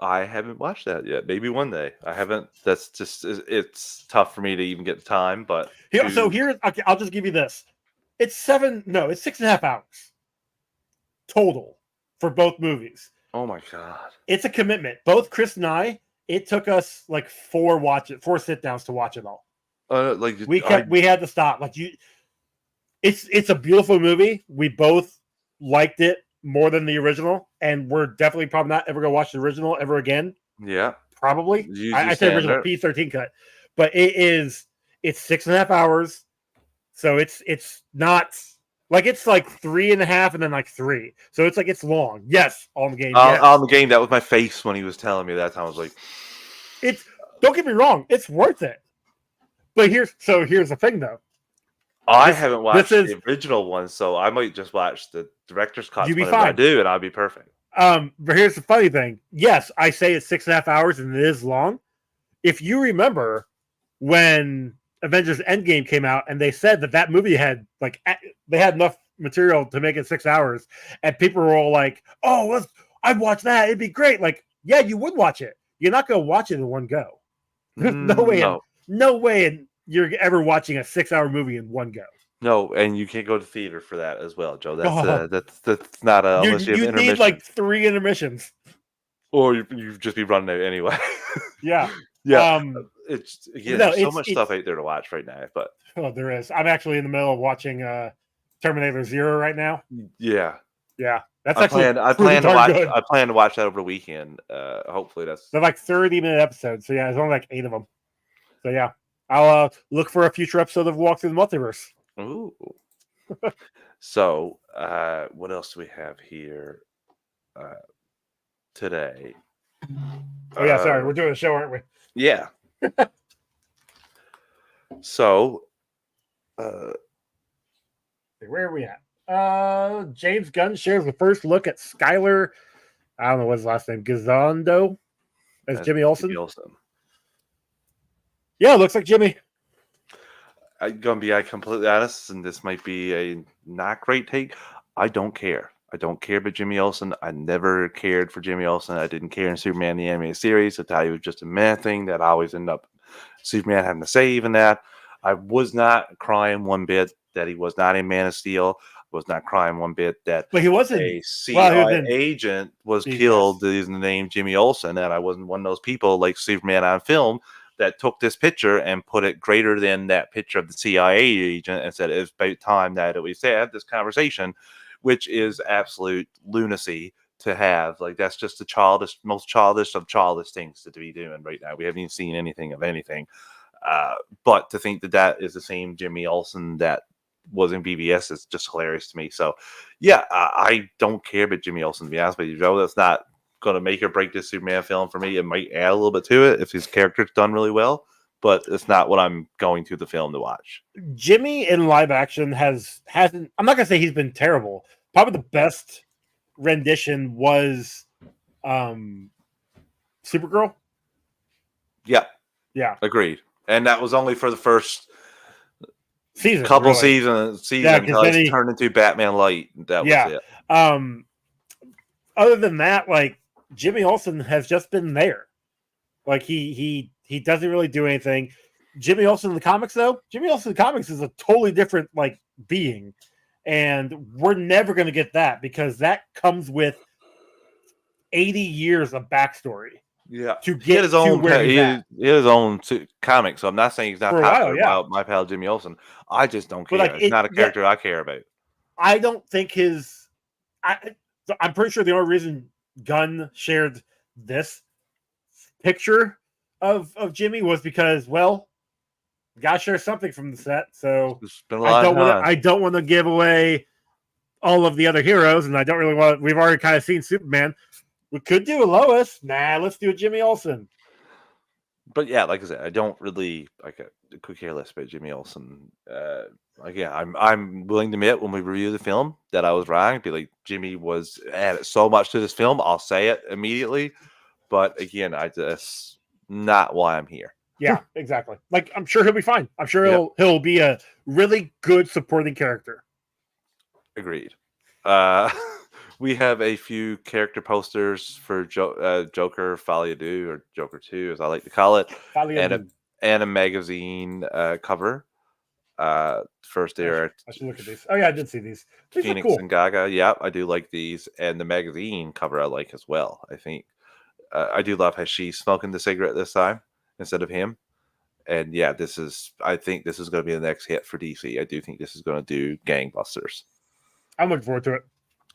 I haven't watched that yet. Maybe one day. I haven't. That's just, it's tough for me to even get the time. But I'll just give you this. It's 6.5 hours total for both movies. Oh my God. It's a commitment. Both Chris and I, it took us 4 sit downs to watch it all. We had to stop. It's a beautiful movie. We both liked it more than the original, and we're definitely probably not ever gonna watch the original ever again. Yeah, probably. I said original P13 cut, but it's 6.5 hours, so it's not it's 3.5 and then 3. So it's long. Yes, on the game. On the game, that was my face when he was telling me that time. I was like, don't get me wrong, it's worth it. But here's the thing though. I haven't watched the original one, so I might just watch the director's cut whenever I do, and I'll be perfect. But here's the funny thing. Yes, I say it's 6.5 hours, and it is long. If you remember when Avengers Endgame came out, and they said that movie had they had enough material to make it 6 hours, and people were all like, "Oh, I'd watch that. It'd be great." Yeah, you would watch it. You're not going to watch it in one go. There's no way you're ever watching a 6-hour movie in one go. No, and you can't go to theater for that as well, Joe. That's not a. Unless you have intermission. Need 3 intermissions, or you just be running out anyway. Yeah. It's so much stuff out there to watch right now, but there is. I'm actually in the middle of watching Terminator 0 right now. Yeah. That's I plan to watch that over the weekend. Hopefully they're 30-minute episodes, so yeah, there's only 8 of them. So yeah, I'll look for a future episode of Walk Through the Multiverse. Ooh. So, what else do we have here today? Oh yeah, sorry, we're doing a show, aren't we? Yeah. So, where are we at? James Gunn shares the first look at Skylar. I don't know what's his last name. Gizondo as Jimmy Olsen. Yeah, looks like Jimmy. I'm gonna be completely honest, and this might be a not great take. I don't care. I don't care about Jimmy Olsen. I never cared for Jimmy Olsen. I didn't care in Superman the Animated Series. I thought he was just a meh thing that always ended up Superman having to save in that. I was not crying one bit that he was not in Man of Steel. I was not crying one bit that he wasn't a CIA agent was killed using the name Jimmy Olsen, and I wasn't one of those people like Superman on film that took this picture and put it greater than that picture of the CIA agent and said it's about time that we had this conversation, which is absolute lunacy to have. That's just the most childish of childish things to be doing right now. We haven't even seen anything of anything. But to think that is the same Jimmy Olsen that was in BVS is just hilarious to me. So, yeah, I don't care about Jimmy Olsen, to be honest with you, Joe. That's not going to make or break this Superman film for me. It might add a little bit to it if his character's done really well, but it's not what I'm going to the film to watch. Jimmy in live action hasn't. I'm not going to say he's been terrible, probably the best rendition was Supergirl. Yeah. Yeah. Agreed. And that was only for the first season, couple really. seasons until he turned into Batman Light. That was it. Other than that, like Jimmy Olsen has just been there. Like he doesn't really do anything. Jimmy Olsen in the comics, though, Jimmy Olsen in the comics is a totally different like being, and we're never going to get that because that comes with 80 years of backstory. Yeah, to get his own, he had his own comic. So I'm not saying he's not popular. My pal Jimmy Olsen. I just don't care. Like, it's not a character I care about. I don't think I'm pretty sure the only reason Gunn shared this picture of Jimmy was because, well, gotta share something from the set. So I don't want to give away all of the other heroes, and I don't really want. We've already kind of seen Superman. We could do a Lois. Nah, let's do a Jimmy Olsen. But yeah, like I said, I don't really could care less about Jimmy Olsen. Again, I'm willing to admit when we review the film that I was wrong. Be like, Jimmy was added so much to this film. I'll say it immediately. But again, I just not why I'm here. Yeah, exactly. Like, I'm sure he'll be fine. I'm sure he'll be a really good supporting character. Agreed. We have a few character posters for Joker Folie à Deux, or Joker 2, as I like to call it, and a magazine cover. First there. I should look at these. Oh yeah, I did see these. These Phoenix are cool. and Gaga. Yeah, I do like these, and the magazine cover I like as well. I think I do love how she's smoking the cigarette this time instead of him. And yeah, I think this is going to be the next hit for DC. I do think this is going to do gangbusters. I'm looking forward to it.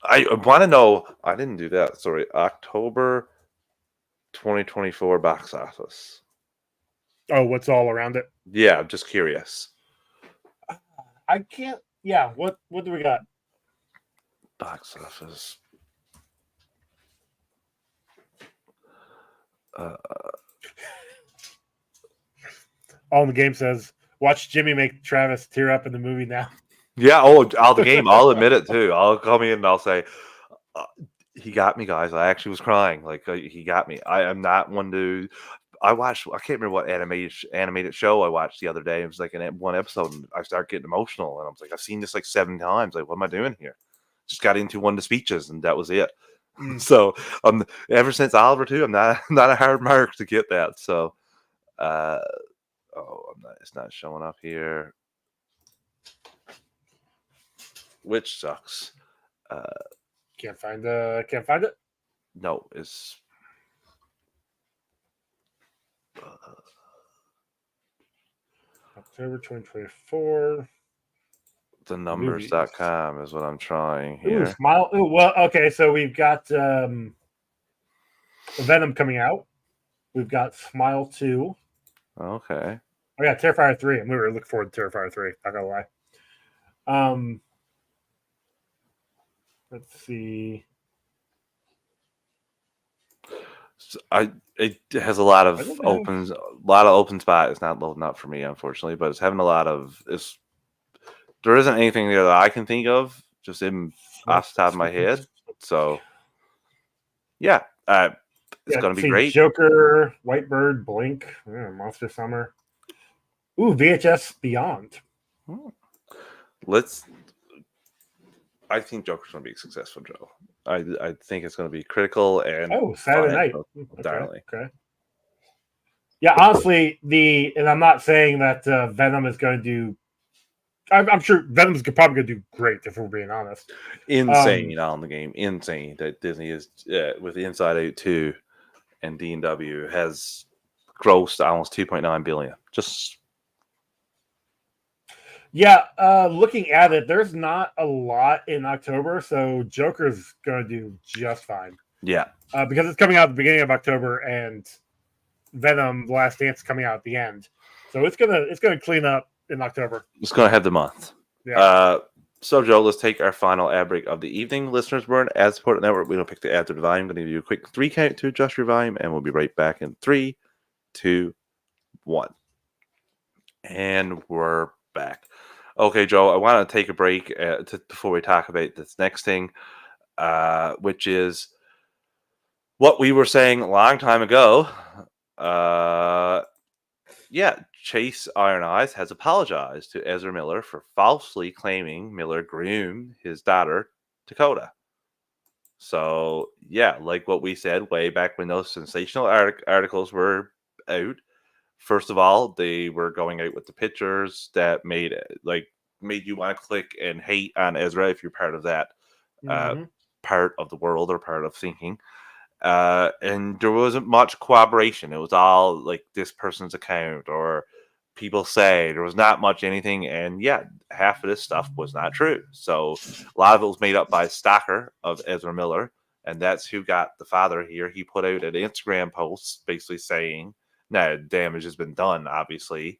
I want to know. I didn't do that. Sorry, October 2024 box office. Oh, what's all around it? Yeah, I'm just curious. I can't. Yeah, what do we got? Box office. All in the game says, "Watch Jimmy make Travis tear up in the movie now." Yeah, the game. I'll admit it too. I'll come in and I'll say, he got me, guys. I actually was crying. Like, he got me. I am not one to. I can't remember what animated show I watched the other day. It was like one episode, and I started getting emotional. And I was like, I've seen this like 7 times. Like, what am I doing here? Just got into one of the speeches, and that was it. So, ever since Oliver 2, I'm not a hard mark to get that. So, it's not showing up here, which sucks. Can't find it. No, it's October 2024. The numbers.com is what I'm trying here. Ooh, Smile. Ooh, well, okay, so we've got Venom coming out. We've got Smile 2. Okay. I got Terrifier 3. I'm really looking forward to Terrifier 3. Not gonna lie. Let's see. It has a lot of open spot. It's not loading up for me, unfortunately, but it's having a lot of. There isn't anything there that I can think of just off the top of my head. So, yeah, it's going to be great. Joker, Whitebird, Blink, Monster Summer. Ooh, VHS Beyond. I think Joker's going to be successful, Joe. I think it's going to be critical and Saturday night. Darling. Okay. Yeah, honestly, and I'm not saying that Venom is going to do. I'm sure Venom's probably going to do great if we're being honest. Insane on the game. Insane that Disney is with Inside Out 2 and D&W has grossed almost $2.9 billion. Just. Yeah, looking at it, there's not a lot in October, so Joker's going to do just fine. Yeah. Because it's coming out at the beginning of October, and Venom: The Last Dance is coming out at the end. So it's gonna clean up in October. It's going to have the month. Yeah. So, Joe, let's take our final ad break of the evening. Listeners, we're an ad-supported network. We don't pick the ad to the volume. I'm going to give you a quick 3 count to adjust your volume, and we'll be right back in 3, 2, 1. And we're back. Okay, Joe, I want to take a break before we talk about this next thing, which is what we were saying a long time ago. Yeah, Chase Iron Eyes has apologized to Ezra Miller for falsely claiming Miller groomed his daughter, Dakota. So, yeah, like what we said way back when those sensational articles were out, first of all, they were going out with the pictures that made you want to click and hate on Ezra if you're part of that part of the world or part of thinking. And there wasn't much cooperation. It was all like this person's account or people say there was not much anything. And yeah, half of this stuff was not true. So a lot of it was made up by Stalker of Ezra Miller. And that's who got the father here. He put out an Instagram post basically saying, no, damage has been done, obviously.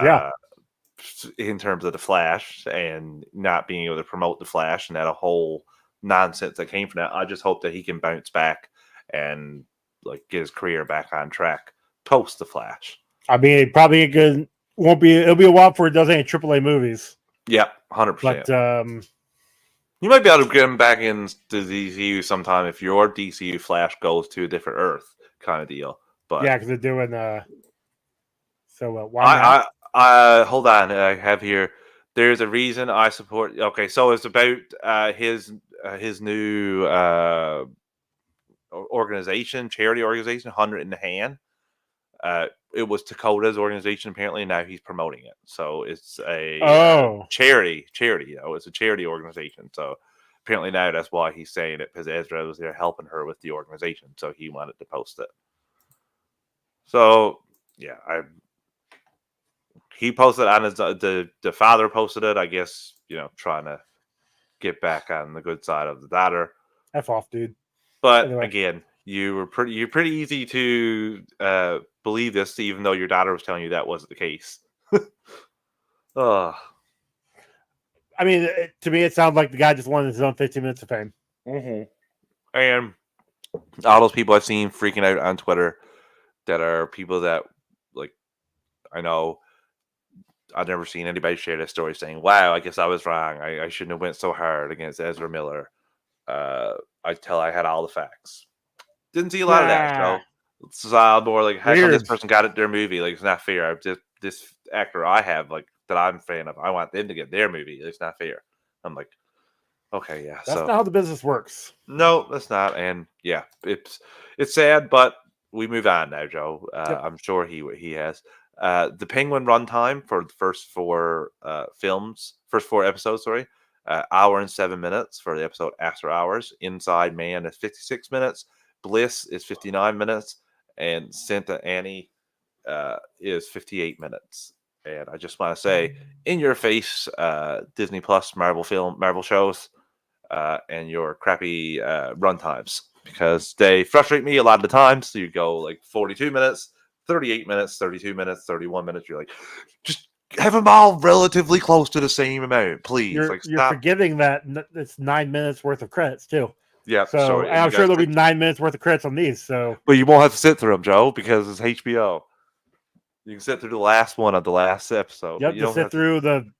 Yeah. In terms of the Flash and not being able to promote the Flash and that a whole nonsense that came from that. I just hope that he can bounce back and like get his career back on track post the Flash. I mean, probably it'll be a while before it does any AAA movies. Yeah, 100%. But you might be able to get him back into the DCU sometime if your DCU Flash goes to a different Earth kind of deal. But yeah, because they're doing hold on. I have here. There's a reason I support. Okay, so it's about his new organization, charity organization, 100 in the Hand. It was Dakota's organization apparently. Now he's promoting it, so it's a charity. It's a charity organization. So apparently now that's why he's saying it, because Ezra was there helping her with the organization, so he wanted to post it. So yeah, he posted on his the father posted it. I guess trying to get back on the good side of the daughter. F off, dude. But anyway. Again, you're pretty easy to believe this, even though your daughter was telling you that wasn't the case. I mean, to me, it sounds like the guy just wanted his own 15 minutes of fame. Mm-hmm. And all those people I've seen freaking out on Twitter that are people that, like, I know I've never seen anybody share this story saying, wow, I guess I was wrong. I shouldn't have went so hard against Ezra Miller. Until I had all the facts. Didn't see a lot of that, so it's more like, how come this person got it their movie? Like, it's not fair. This actor I have, like, that I'm a fan of, I want them to get their movie. It's not fair. I'm like, okay, yeah. That's not how the business works. No, that's not. And yeah, it's sad, but we move on now, Joe. Yep. I'm sure he has. The Penguin runtime for the first four episodes, hour and 7 minutes for the episode After Hours. Inside Man is 56 minutes. Bliss is 59 minutes. And Santa Annie is 58 minutes. And I just want to say, in your face, Disney Plus, Marvel shows, and your crappy runtimes, because they frustrate me a lot of the times. So you go like 42 minutes, 38 minutes, 32 minutes, 31 minutes. You're like, just have them all relatively close to the same amount, please. You're forgetting that it's 9 minutes worth of credits too. Yeah, so I'm sure there'll be 9 minutes worth of credits on these. So, but you won't have to sit through them, Joe, because it's HBO. You can sit through the last one of the last episode. You have to sit through the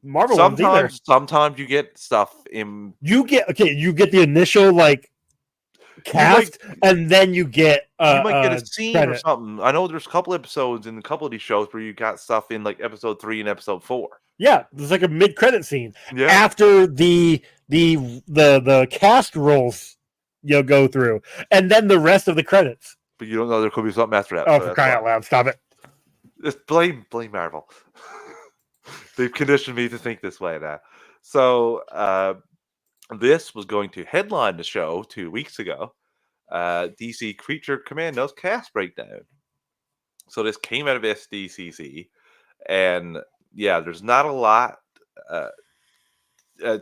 Marvel ones either. Sometimes you get stuff in. You get the initial cast, and then you get you might get a scene credit or something. I know there's a couple episodes in a couple of these shows where you got stuff in like episode 3 and episode 4. Yeah, there's like a mid-credit scene after the cast rolls go through, and then the rest of the credits. But you don't know there could be something after that. Oh, for crying out loud! Stop it! Just blame Marvel. They've conditioned me to think this way now. So this was going to headline the show 2 weeks ago. DC Creature Commandos cast breakdown. So this came out of SDCC, and yeah, there's not a lot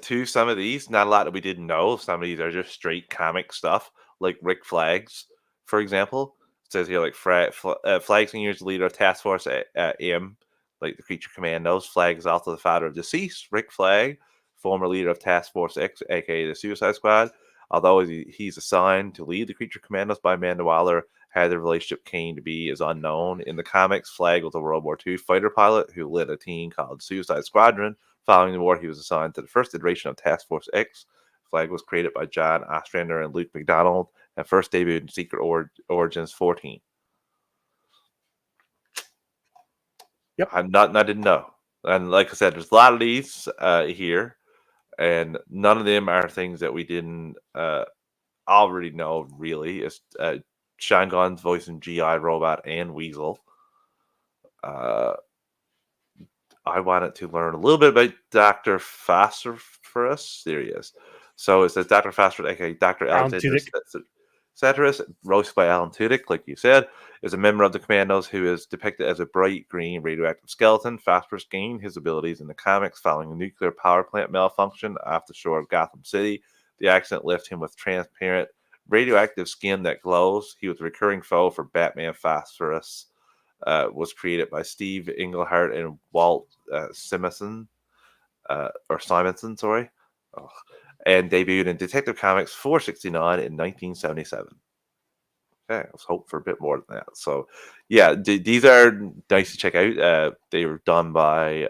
to some of these. Not a lot that we didn't know. Some of these are just straight comic stuff, like Rick Flags, for example. It says here, like, Flag Senior is the leader of Task Force M, like the Creature Commandos. Flag is also the father of deceased Rick Flag, former leader of Task Force X, aka the Suicide Squad. Although he's assigned to lead the Creature Commandos by Amanda Waller, how the relationship came to be is unknown. In the comics, Flag was a World War II fighter pilot who led a team called Suicide Squadron Following the war, he was assigned to the first iteration of Task Force X. The flag was created by John Ostrander and Luke McDonald, and first debuted in Secret Origins 14. Yep. I didn't know. And like I said, there's a lot of these here, and none of them are things that we didn't already know, really. It's Sean Gunn's voicing G.I. Robot and Weasel. I wanted to learn a little bit about Dr. Phosphorus. There he is. So it says Dr. Phosphorus, aka Dr. Alexander Satyrus, voiced by Alan Tudyk, like you said, is a member of the Commandos who is depicted as a bright green radioactive skeleton. Phosphorus gained his abilities in the comics following a nuclear power plant malfunction off the shore of Gotham City. The accident left him with transparent radioactive skin that glows. He was a recurring foe for Batman. Phosphorus was created by Steve Englehart and Walt Simonson, sorry. Oh. And debuted in Detective Comics 469 in 1977. Okay, let's hope for a bit more than that. So, yeah, these are nice to check out. They were done by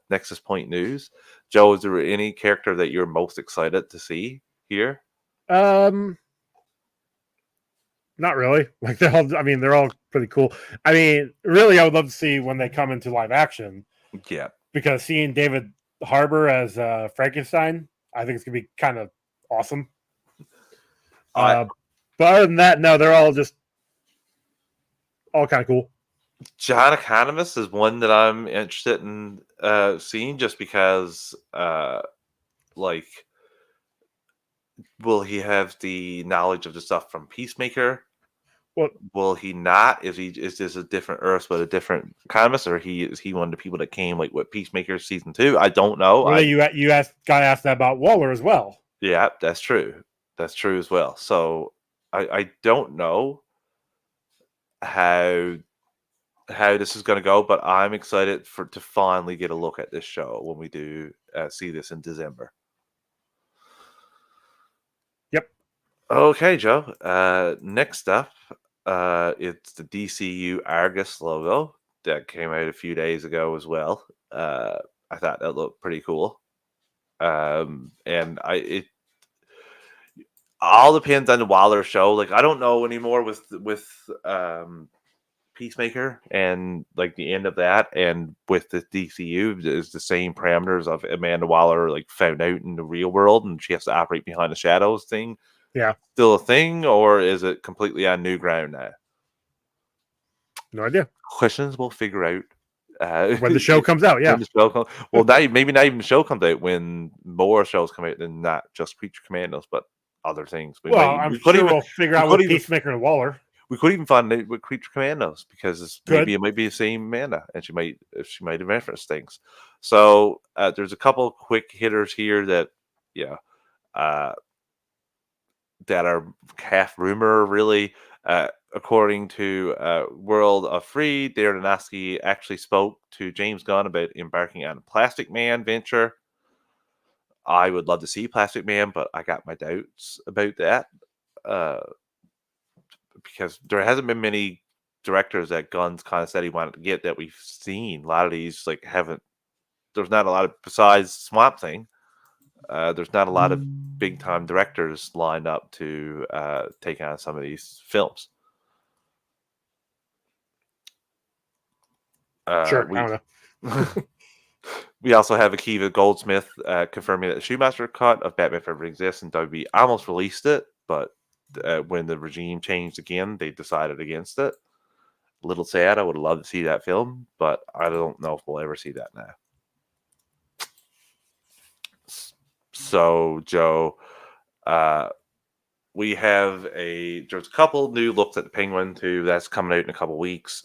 Nexus Point News. Joe, is there any character that you're most excited to see here? Not really. Like they're all pretty cool. I mean, really, I would love to see when they come into live action. Yeah, because seeing David Harbour as Frankenstein, I think it's gonna be kind of awesome. But other than that, no, they're all kind of cool. John Economist is one that I'm interested in seeing, just because, like, will he have the knowledge of the stuff from Peacemaker? Will he not? Is this a different Earth but a different Economist, or is he one of the people that came like with Peacemaker season 2? I don't know. Well, you asked that about Waller as well. Yeah, that's true. That's true as well. So I don't know how this is going to go, but I'm excited to finally get a look at this show when we do see this in December. Yep. Okay, Joe. Next up, it's the DCU Argus logo that came out a few days ago as well. I thought that looked pretty cool. And it all depends on the Waller show. Like, I don't know anymore with Peacemaker and like the end of that, and with the DCU is the same parameters of Amanda Waller like found out in the real world and she has to operate behind the shadows thing. Yeah, still a thing, or is it completely on new ground now? No idea. Questions we'll figure out when the show comes out. Yeah. When the show comes, well, maybe not even the show comes out. When more shows come out, and not just Creature Commandos, but other things. I'm sure we'll figure out with Peacemaker and Waller. We could even find it with Creature Commandos, because maybe it might be the same Amanda, and she might have referenced things. So there's a couple quick hitters here that that are half rumor, really. According to World of Free, Darren Aronofsky actually spoke to James Gunn about embarking on a Plastic Man venture. I would love to see Plastic Man, but I got my doubts about that. Because there hasn't been many directors that Gunn's kind of said he wanted to get that we've seen. A lot of these there's not a lot of, besides Swamp Thing, there's not a lot of big time directors lined up to take on some of these films. Sure, I don't know. We also have Akiva Goldsmith confirming that the Shoemaster cut of Batman Forever exists, and WB almost released it, but when the regime changed again, they decided against it. A little sad. I would love to see that film, but I don't know if we'll ever see that now. So, Joe, there's a couple new looks at the Penguin too. That's coming out in a couple weeks.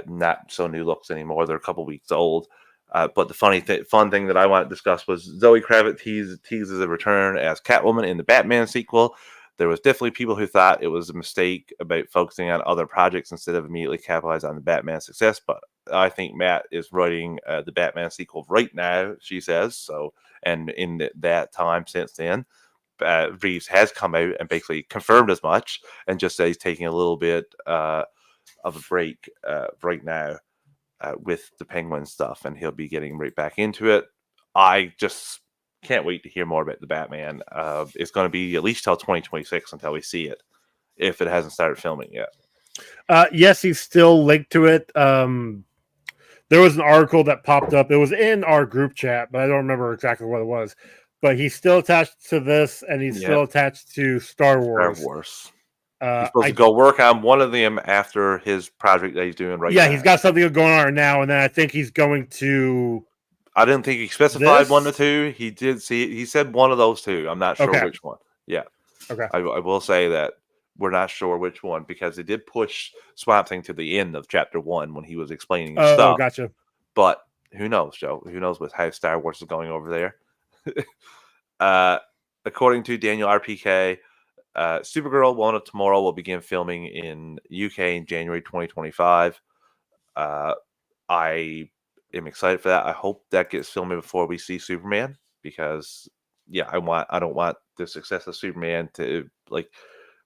Not so new looks anymore. They're a couple weeks old. But the fun thing that I want to discuss was Zoe Kravitz teases a return as Catwoman in the Batman sequel. There was definitely people who thought it was a mistake about focusing on other projects instead of immediately capitalizing on the Batman success. But I think Matt is writing the Batman sequel right now, she says. So, and in that time since then, Reeves has come out and basically confirmed as much, and just said he's taking a little bit of a break right now with the Penguin stuff, and he'll be getting right back into it. I just can't wait to hear more about the Batman. It's going to be at least till 2026 until we see it, if it hasn't started filming yet. Yes, he's still linked to it. There was an article that popped up. It was in our group chat, but I don't remember exactly what it was. But he's still attached to this, and he's still attached to Star Wars. He's supposed to go work on one of them after his project that he's doing right now. Yeah, he's got something going on right now, and then I think he's going to... I didn't think he specified one or two. He did see. He said one of those two. I'm not sure which one. Yeah. Okay. I will say that we're not sure which one because they did push Swamp Thing to the end of Chapter 1 when he was explaining his stuff. Oh, gotcha. But who knows, Joe? Who knows with how Star Wars is going over there? According to Daniel RPK, Supergirl One of Tomorrow will begin filming in UK in January 2025. I am excited for that. I hope that gets filmed before we see Superman because, I don't want the success of Superman to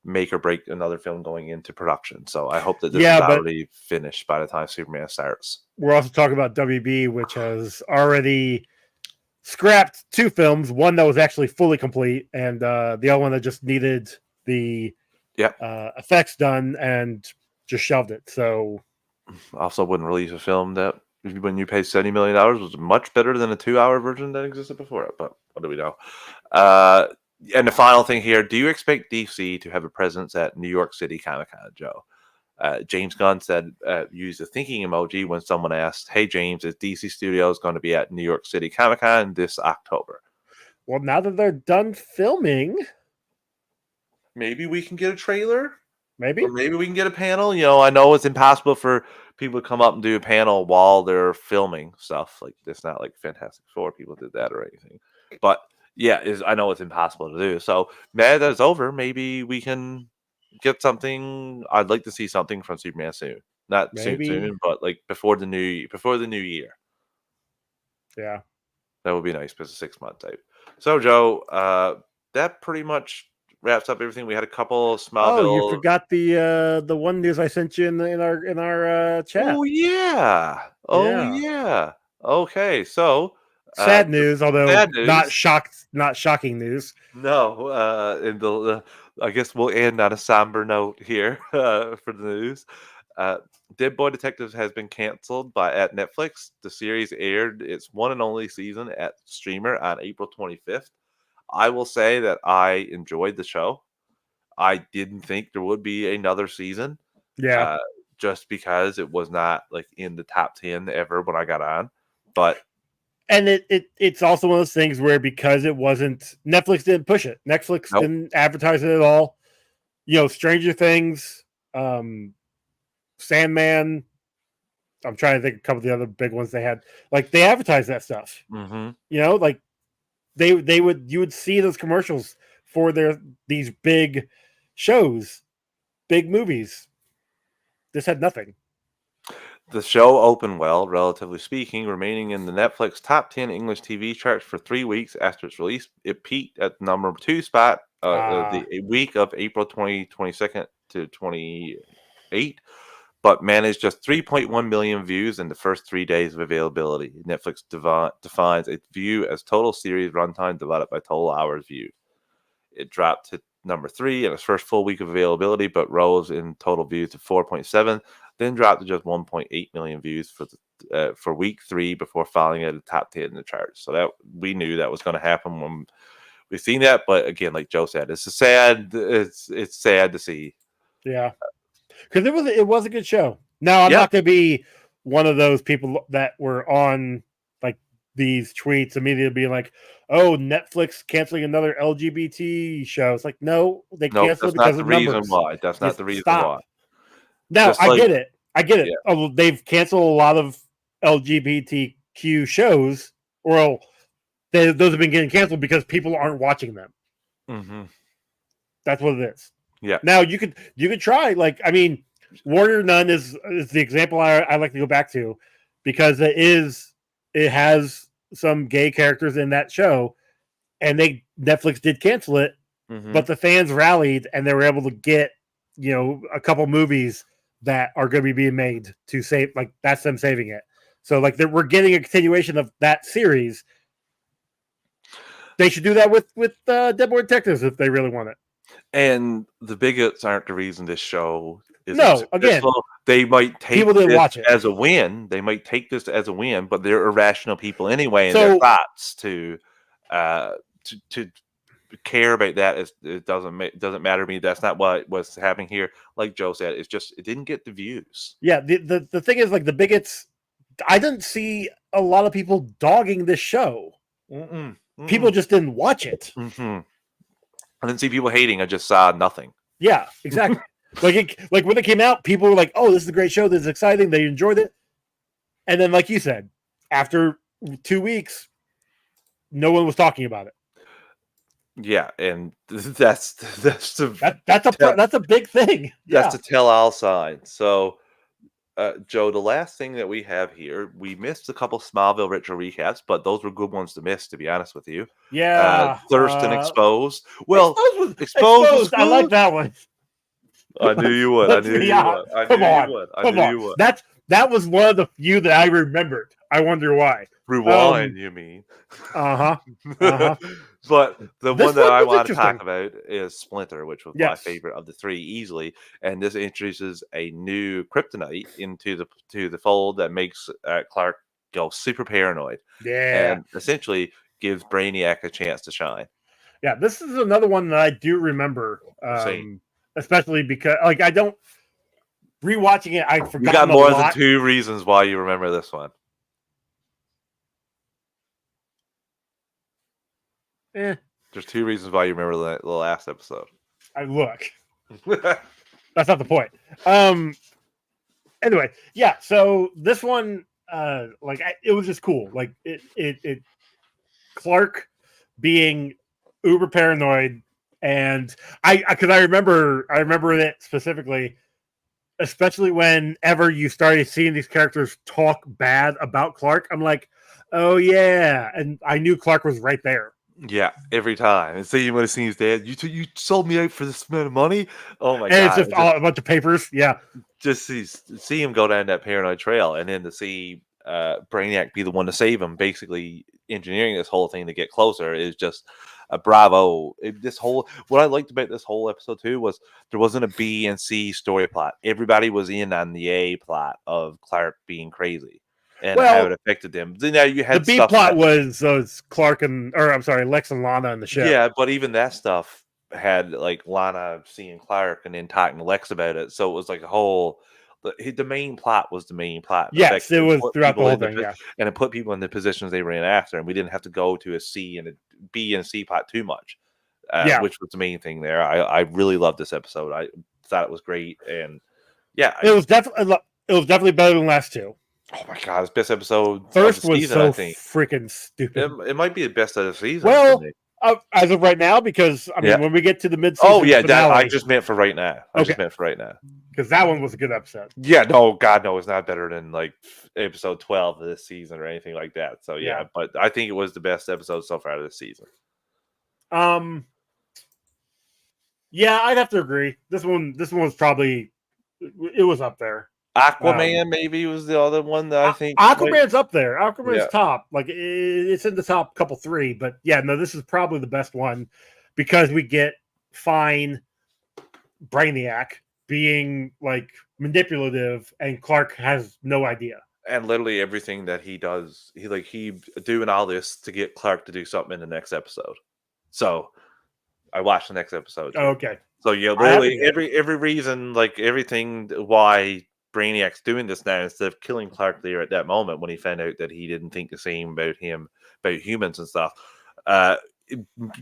make or break another film going into production. So I hope that this is already finished by the time Superman starts. We're also talking about WB, which has already scrapped 2 films. One that was actually fully complete, and the other one that just needed the effects done and just shelved it. So also wouldn't release a film that when you pay $70 million was much better than a 2-hour version that existed before it. But what do we know? And the final thing here, do you expect DC to have a presence at New York City Comic-Con, Joe? James Gunn said, use the thinking emoji when someone asked, hey, James, is DC Studios going to be at New York City Comic-Con this October? Well, now that they're done filming... Maybe we can get a trailer? Maybe. Or maybe we can get a panel. I know it's impossible for people to come up and do a panel while they're filming stuff. Like, it's not like Fantastic Four people did that or anything. But... I know it's impossible to do. So now that it's over, maybe we can get something. I'd like to see something from Superman soon. Not soon, but before the new year. Yeah, that would be nice because it's a 6-month type. So Joe, that pretty much wraps up everything. We had a couple Smallville. Oh, you forgot the one news I sent you in our chat. Oh yeah. Okay, so. Sad news, although not shocking news. No, I guess we'll end on a somber note here for the news. Dead Boy Detective has been canceled at Netflix. The series aired its one and only season at Streamer on April 25th. I will say that I enjoyed the show. I didn't think there would be another season. Yeah. Just because it was not in the top 10 ever when I got on, but. And it's also one of those things where because it wasn't Netflix didn't push it. Netflix didn't advertise it at all. Stranger Things, Sandman. I'm trying to think of a couple of the other big ones they had. They advertised that stuff. Mm-hmm. You would see those commercials for these big shows, big movies. This had nothing. The show opened well, relatively speaking, remaining in the Netflix top 10 English TV charts for 3 weeks after its release. It peaked at the number 2 spot the week of April 22nd to 28, but managed just 3.1 million views in the first 3 days of availability. Netflix defines a view as total series runtime divided by total hours viewed. It dropped to number 3 in its first full week of availability, but rose in total views to 4.7. Then dropped to just 1.8 million views for week 3 before falling at the top 10 in the charts. So that we knew that was going to happen when we've seen that. But again, like Joe said, it's sad to see. Yeah, because it was a good show. Now I'm not going to be one of those people that were on these tweets immediately being like, "Oh, Netflix canceling another LGBT show." It's no, they canceled it because of numbers. That's not the reason why. No, I get it. Yeah. Oh, they've canceled a lot of LGBTQ shows. Those have been getting canceled because people aren't watching them. Mm-hmm. That's what it is. Yeah. Now you could try. Warrior Nun is the example I like to go back to because it has some gay characters in that show, and Netflix did cancel it, but the fans rallied and they were able to get a couple movies that are going to be being made to save, that's them saving it. So we're getting a continuation of that series, they should do that with Dead Boy Detectives if they really want it. And the bigots aren't the reason this show is again, they might take people didn't watch it as a win. They might take this as a win, but they're irrational people anyway, and their thoughts to care about that it doesn't matter to me. That's not what was happening here. Like Joe said, it's just it didn't get the views. Yeah, the thing is, like, the bigots, I didn't see a lot of people dogging this show. People just didn't watch it. I didn't see people hating. I just saw nothing. Yeah, exactly. like when it came out, people were like, "Oh, this is a great show. This is exciting." They enjoyed it, and then, like you said, after 2 weeks, no one was talking about it. Yeah, and that's a big thing. That's a tell-all sign. So, Joe, the last thing that we have here, we missed a couple Smallville retro recaps, but those were good ones to miss, to be honest with you. Yeah, Thurston Exposed. Well, Exposed. I like that one. I knew you would. I knew you would. That was one of the few that I remembered. I wonder why. Rewind, you mean? But the one that I want to talk about is Splinter, which was my favorite of the three easily. And this introduces a new kryptonite into the fold that makes Clark go super paranoid. Yeah, and essentially gives Brainiac a chance to shine. Yeah, this is another one that I do remember, especially because I don't rewatching it. I forgot. You got more than 2 reasons why you remember this one. There's 2 reasons why you remember the last episode. That's not the point. Anyway, yeah. So this one, it was just cool. Like it Clark being uber paranoid, and I remember it specifically, especially whenever you started seeing these characters talk bad about Clark. I'm like, oh yeah, and I knew Clark was right there. Yeah, every time. And say you might have seen his dad. You sold me out for this amount of money. Oh my god! And it's just a bunch of papers. Yeah, just see him go down that paranoid trail, and then to see Brainiac be the one to save him, basically engineering this whole thing to get closer, is just a bravo. What I liked about this whole episode too was there wasn't a B and C story plot. Everybody was in on the A plot of Clark being crazy. And how it affected them. Now you had the B plot was Clark Lex and Lana in the show. Yeah, but even that stuff had like Lana seeing Clark and then talking to Lex about it. So it was like a whole. The main plot was the main plot. Yes, it was throughout the whole thing. Yeah, and it put people in the positions they were in after, and we didn't have to go to a C and a B and C plot too much. Which was the main thing there. I really loved this episode. I thought it was great, and it was definitely better than last two. Oh my god, it's best episode first of the season, was so I think. Freaking stupid. It might be the best of the season. Well, as of right now, because when we get to the mid-season finale, I just meant for right now. Because that one was a good episode. Yeah, no, God, no, it's not better than like episode 12 of this season or anything like that. So yeah, but I think it was the best episode so far of this season. Yeah, I'd have to agree. This one was probably up there. Aquaman maybe was the other one that I think Aquaman's up there. Aquaman's top. Like it's in the top couple 3, but yeah, no, this is probably the best one because we get fine Brainiac being like manipulative and Clark has no idea. And literally everything that he does, he doing all this to get Clark to do something in the next episode. So I watched the next episode. Oh, okay. So yeah, literally every reason, like everything why Brainiac's doing this now instead of killing Clark there at that moment when he found out that he didn't think the same about humans and stuff.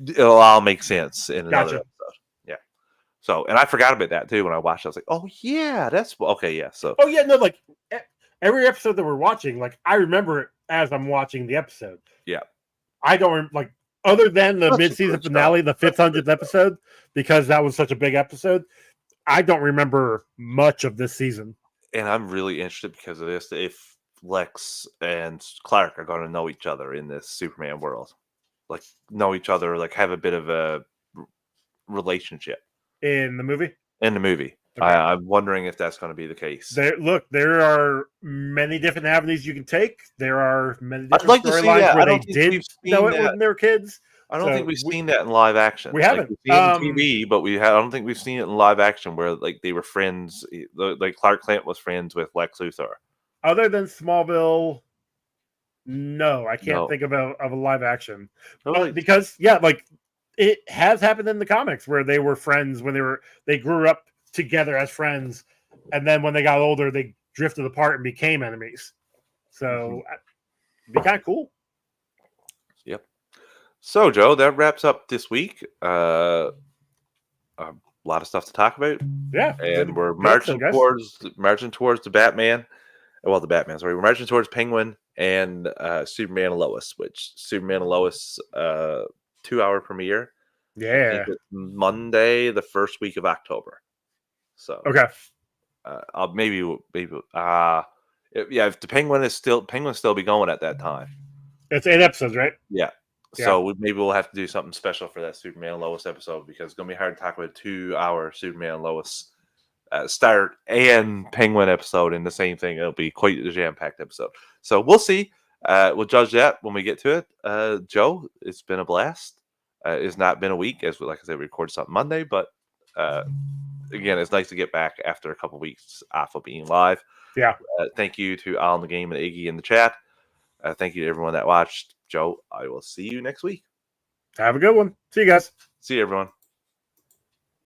It'll all make sense in another episode. Yeah. So, and I forgot about that too when I watched. I was like, oh yeah, that's okay. Yeah. So. Oh yeah, no, like every episode that we're watching, like I remember it as I'm watching the episode. Yeah. I don't like other than the mid-season finale, the 500th episode, because that was such a big episode. I don't remember much of this season. And I'm really interested because of this. If Lex and Clark are going to know each other in this Superman world, like know each other, like have a bit of a relationship in the movie. Okay. I'm wondering if that's going to be the case. There are many different avenues you can take. There are many different storylines where they did know it when they were kids. I don't think we've seen that in live action. We haven't. We've seen it on TV, but I don't think we've seen it in live action where like they were friends. Like Clark Kent was friends with Lex Luthor. Other than Smallville, no, I can't think of a live action. Because like it has happened in the comics where they were friends when they grew up together as friends, and then when they got older, they drifted apart and became enemies. So it'd be kind of cool. Yep. So, Joe, that wraps up this week. A lot of stuff to talk about. Yeah, and we're marching towards the Batman. Well, the Batman. Sorry, we're marching towards Penguin and Superman and Lois. Which Superman and Lois 2-hour premiere. Yeah, I think it's Monday, the first week of October. So okay. Maybe if the Penguin's still be going at that time. It's 8 episodes, right? Yeah. So maybe we'll have to do something special for that Superman and Lois episode because it's gonna be hard to talk about a 2-hour Superman and Lois start and Penguin episode in the same thing. It'll be quite a jam-packed episode. So we'll see. We'll judge that when we get to it. Joe, it's been a blast. It's not been a week, as like I said, we recorded something Monday, but again, it's nice to get back after a couple of weeks off of being live. Yeah. Thank you to Alan the Game and Iggy in the chat. Thank you to everyone that watched. Joe, I will see you next week. Have a good one. See you guys. See you, everyone.